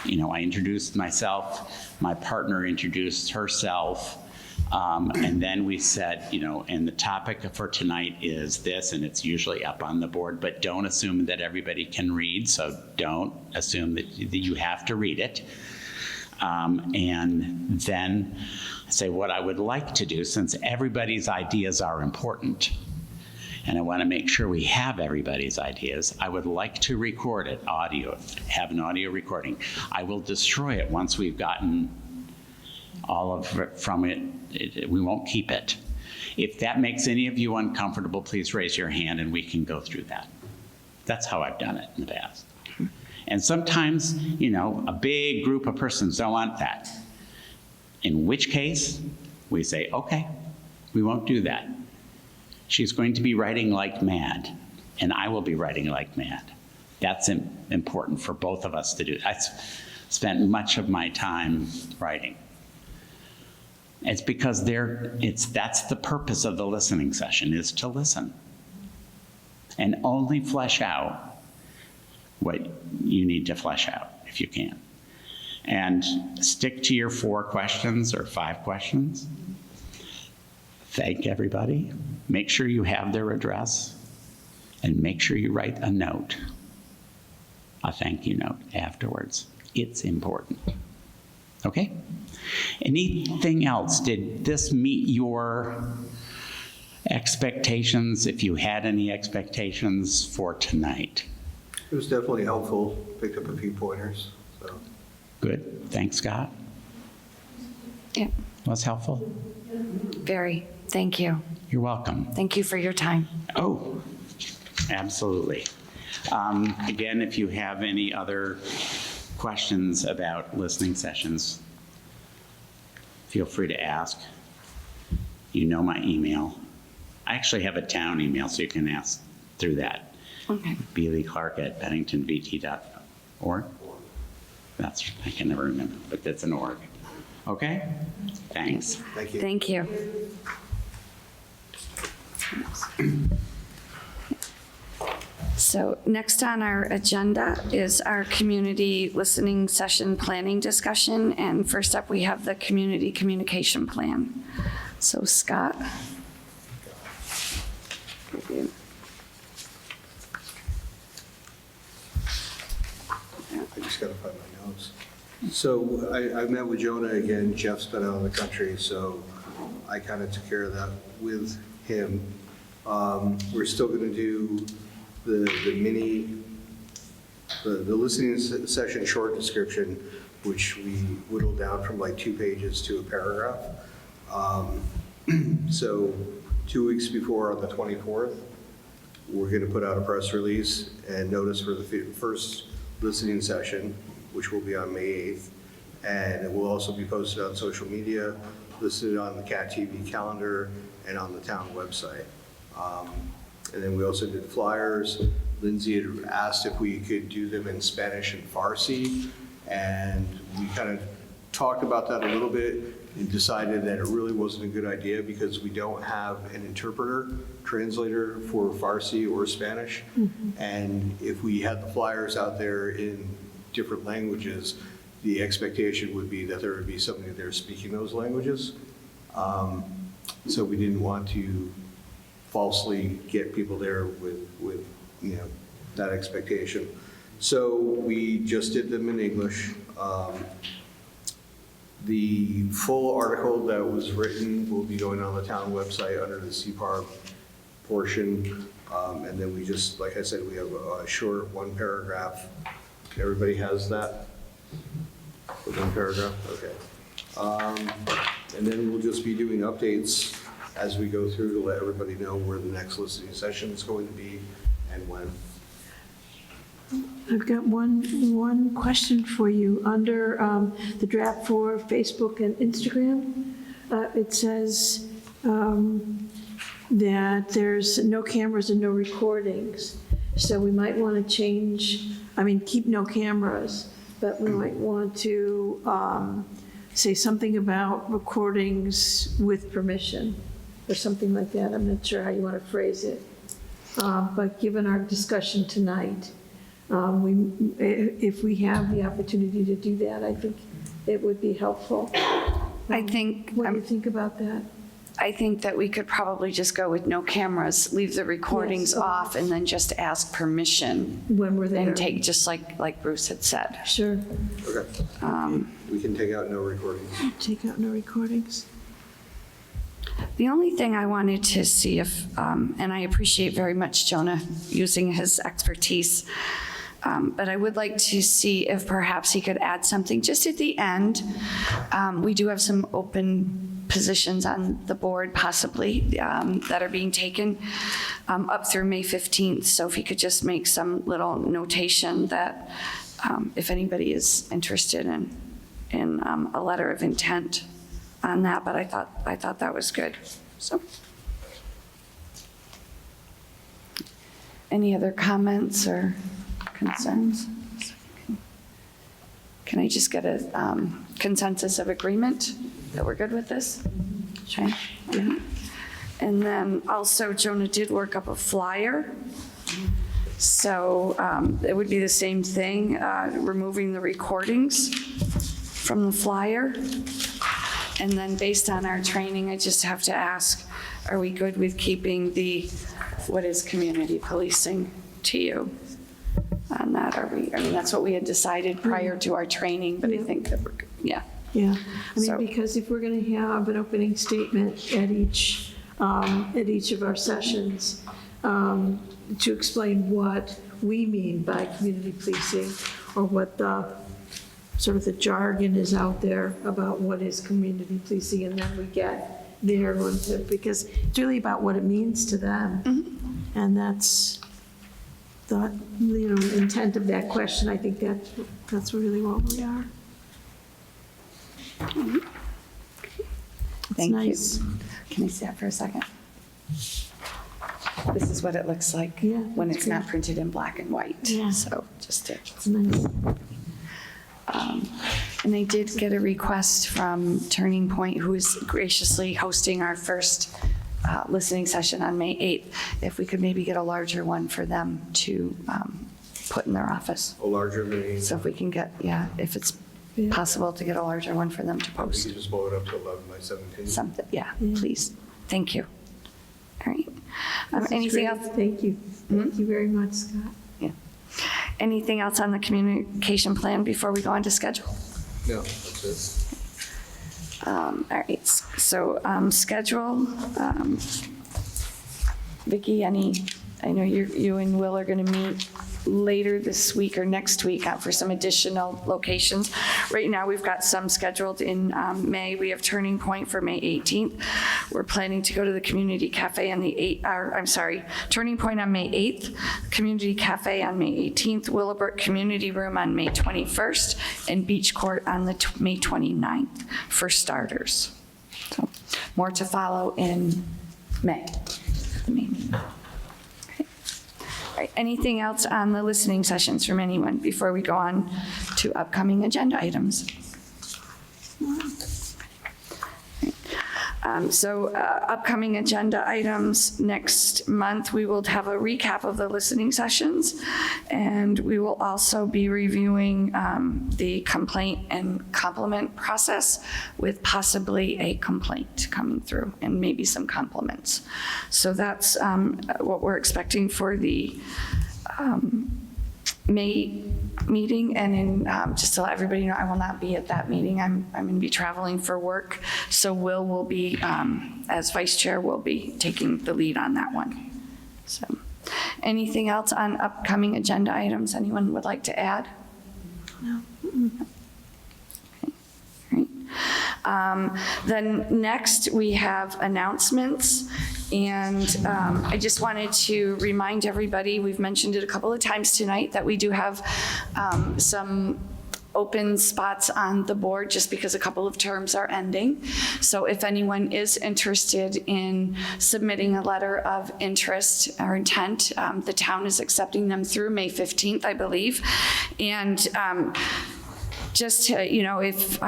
I introduced myself, my partner introduced herself, and then we said, and the topic for tonight is this, and it's usually up on the board, but don't assume that everybody can read, so don't assume that you have to read it. And then say what I would like to do, since everybody's ideas are important, and I want to make sure we have everybody's ideas, I would like to record it, have an audio recording. I will destroy it once we've gotten all of it from it. We won't keep it. If that makes any of you uncomfortable, please raise your hand and we can go through that. That's how I've done it in the past. And sometimes, a big group of persons don't want that. In which case, we say, okay, we won't do that. She's going to be writing like mad, and I will be writing like mad. That's important for both of us to do. I spent much of my time writing. It's because that's the purpose of the listening session, is to listen. And only flesh out what you need to flesh out, if you can. And stick to your 4 questions or 5 questions. Thank everybody. Make sure you have their address, and make sure you write a note, a thank you note afterwards. It's important. Okay? Anything else? Did this meet your expectations, if you had any expectations for tonight? It was definitely helpful, picked up a few pointers, so. Good. Thanks, Scott. Yeah, Was helpful? very. Thank you. You're welcome. Thank you for your time. Oh, absolutely. Again, if you have any other questions about listening sessions, feel free to ask. You know my email. I actually have a town email, so you can ask through that. Okay. BeelyClark@benningtonvt.org. That's, I can never remember, but that's an org. Okay? Thanks. Thank you. Thank you. So next on our agenda is our community listening session planning discussion. And first up, we have the community communication plan. So Scott. I just gotta find my notes. So I met with Jonah again. Jeff's been out of the country, so I kind of took care of that with him. We're still gonna do the listening session short description, which we whittled down from like 2 pages to a paragraph. So 2 weeks before, on the 24th, we're gonna put out a press release and notice for the first listening session, which will be on May 8th. And it will also be posted on social media, listed on the CAT TV calendar, and on the town website. And then we also did flyers. Lindsay had asked if we could do them in Spanish and Farsi, and we kind of talked about that a little bit and decided that it really wasn't a good idea because we don't have an interpreter, translator for Farsi or Spanish. And if we had the flyers out there in different languages, the expectation would be that there would be somebody there speaking those languages. So we didn't want to falsely get people there with that expectation. So we just did them in English. The full article that was written will be going on the town website under the CPARB portion. And then we just, like I said, we have a short 1 paragraph. Everybody has that? The 1 paragraph? Okay. And then we'll just be doing updates as we go through to let everybody know where the next listening session is going to be and when. I've got one question for you. Under the draft for Facebook and Instagram, it says that there's no cameras and no recordings. So we might want to keep no cameras, but we might want to say something about recordings with permission or something like that. I'm not sure how you want to phrase it. But given our discussion tonight, if we have the opportunity to do that, I think it would be helpful. I think, What do you think about that? I think that we could probably just go with no cameras, leave the recordings Yes. off, and then just ask permission. When we're there? And take, just like Bruce had said. Sure. Okay. We can take out no recordings. Take out no recordings. The only thing I wanted to see if, and I appreciate very much Jonah using his expertise, but I would like to see if perhaps he could add something just at the end. We do have some open positions on the board possibly that are being taken up through May 15th. So if he could just make some little notation that if anybody is interested in a letter of intent on that, but I thought that was good. So, any other comments or concerns? Can I just get a consensus of agreement that we're good with this? Okay. Yeah. And then also Jonah did work up a flyer. So it would be the same thing, removing the recordings from the flyer. And then based on our training, I just have to ask, are we good with keeping what is community policing to you on that, are we? I mean, that's what we had decided prior to our training, but I think that we're, yeah. Yeah, I So- mean, because if we're going to have an opening statement at each of our sessions to explain what we mean by community policing, or what the sort of the jargon is out there about what is community policing, and then we get their ones, because it's really about what it means to them. And that's the, intent of that question. I think that's really what we are. Thank nice. you. Can I see that for a second? This is what it looks like Yeah, when that's it's not printed in black and white. Yeah. So just to, It's nice. and I did get a request from Turning Point, who is graciously hosting our first listening session on May 8th, if we could maybe get a larger one for them to put in their office. A larger meeting, So if we can get, if it's Yeah. possible to get a larger one for them to we post. could just blow it up to 11 by 17. Something, please. Thank you. All right. This is Anything great. else? Thank you. Thank you very much, Scott. Yeah. Anything else on the communication plan before we go on to schedule? No, that's it. All right, so schedule. Vicki, I know you and Will are going to meet later this week or next week for some additional locations. Right now, we've got some scheduled in May. We have Turning Point for May 18th. We're planning to go to the Community Cafe on Turning Point on May 8th, Community Cafe on May 18th, Willowbrook Community Room on May 21st, and Beach Court on the May 29th for starters. So more to follow in May, the May meeting. All right, anything else on the listening sessions from anyone before we go on to upcoming agenda items? Upcoming agenda items next month, we will have a recap of the listening sessions, and we will also be reviewing the complaint and compliment process with possibly a complaint coming through and maybe some compliments. So that's what we're expecting for the May meeting, and in, just to let everybody know, I will not be at that meeting. I'm going to be traveling for work, so will be, as vice chair, will be taking the lead on that one. So, anything else on upcoming agenda items anyone would like to add? No. Okay. All right. Then next we have announcements. And I just wanted to remind everybody, we've mentioned it a couple of times tonight, that we do have some open spots on the board just because a couple of terms are ending. So if anyone is interested in submitting a letter of interest or intent, the town is accepting them through May 15th, I believe. And just to, if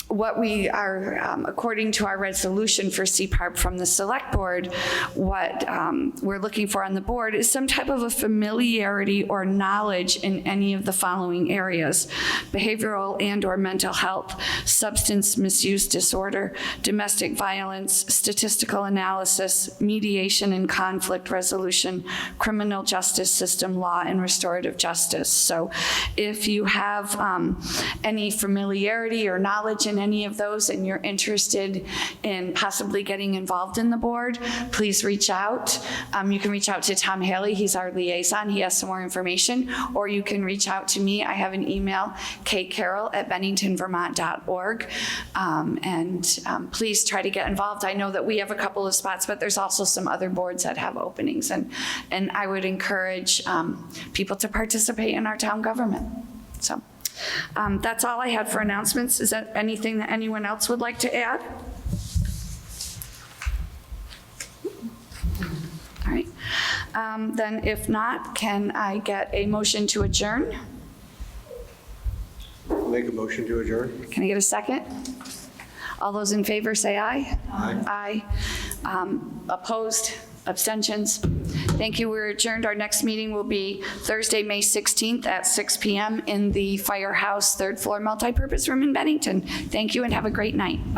what we are, according to our resolution for CPARB from the select board, what we're looking for on the board is some type of a familiarity or knowledge in any of the following areas: behavioral and or mental health, substance misuse disorder, domestic violence, statistical analysis, mediation and conflict resolution, criminal justice system law, and restorative justice. So if you have any familiarity or knowledge in any of those and you're interested in possibly getting involved in the board, please reach out. You can reach out to Tom Haley, he's our liaison, he has some more information, or you can reach out to me. I have an email, kcarroll@benningtonvermont.org, and please try to get involved. I know that we have a couple of spots, but there's also some other boards that have openings, and I would encourage people to participate in our town government. So that's all I had for announcements. Is there anything that anyone else would like to add? All right. Then if not, can I get a motion to adjourn? Make a motion to adjourn? Can I get a second? All those in favor say aye. Aye. Aye. Opposed? Abstentions? Thank you. We're adjourned. Our next meeting will be Thursday, May 16th at 6 p.m. in the Firehouse 3rd floor multipurpose room in Bennington. Thank you and have a great night.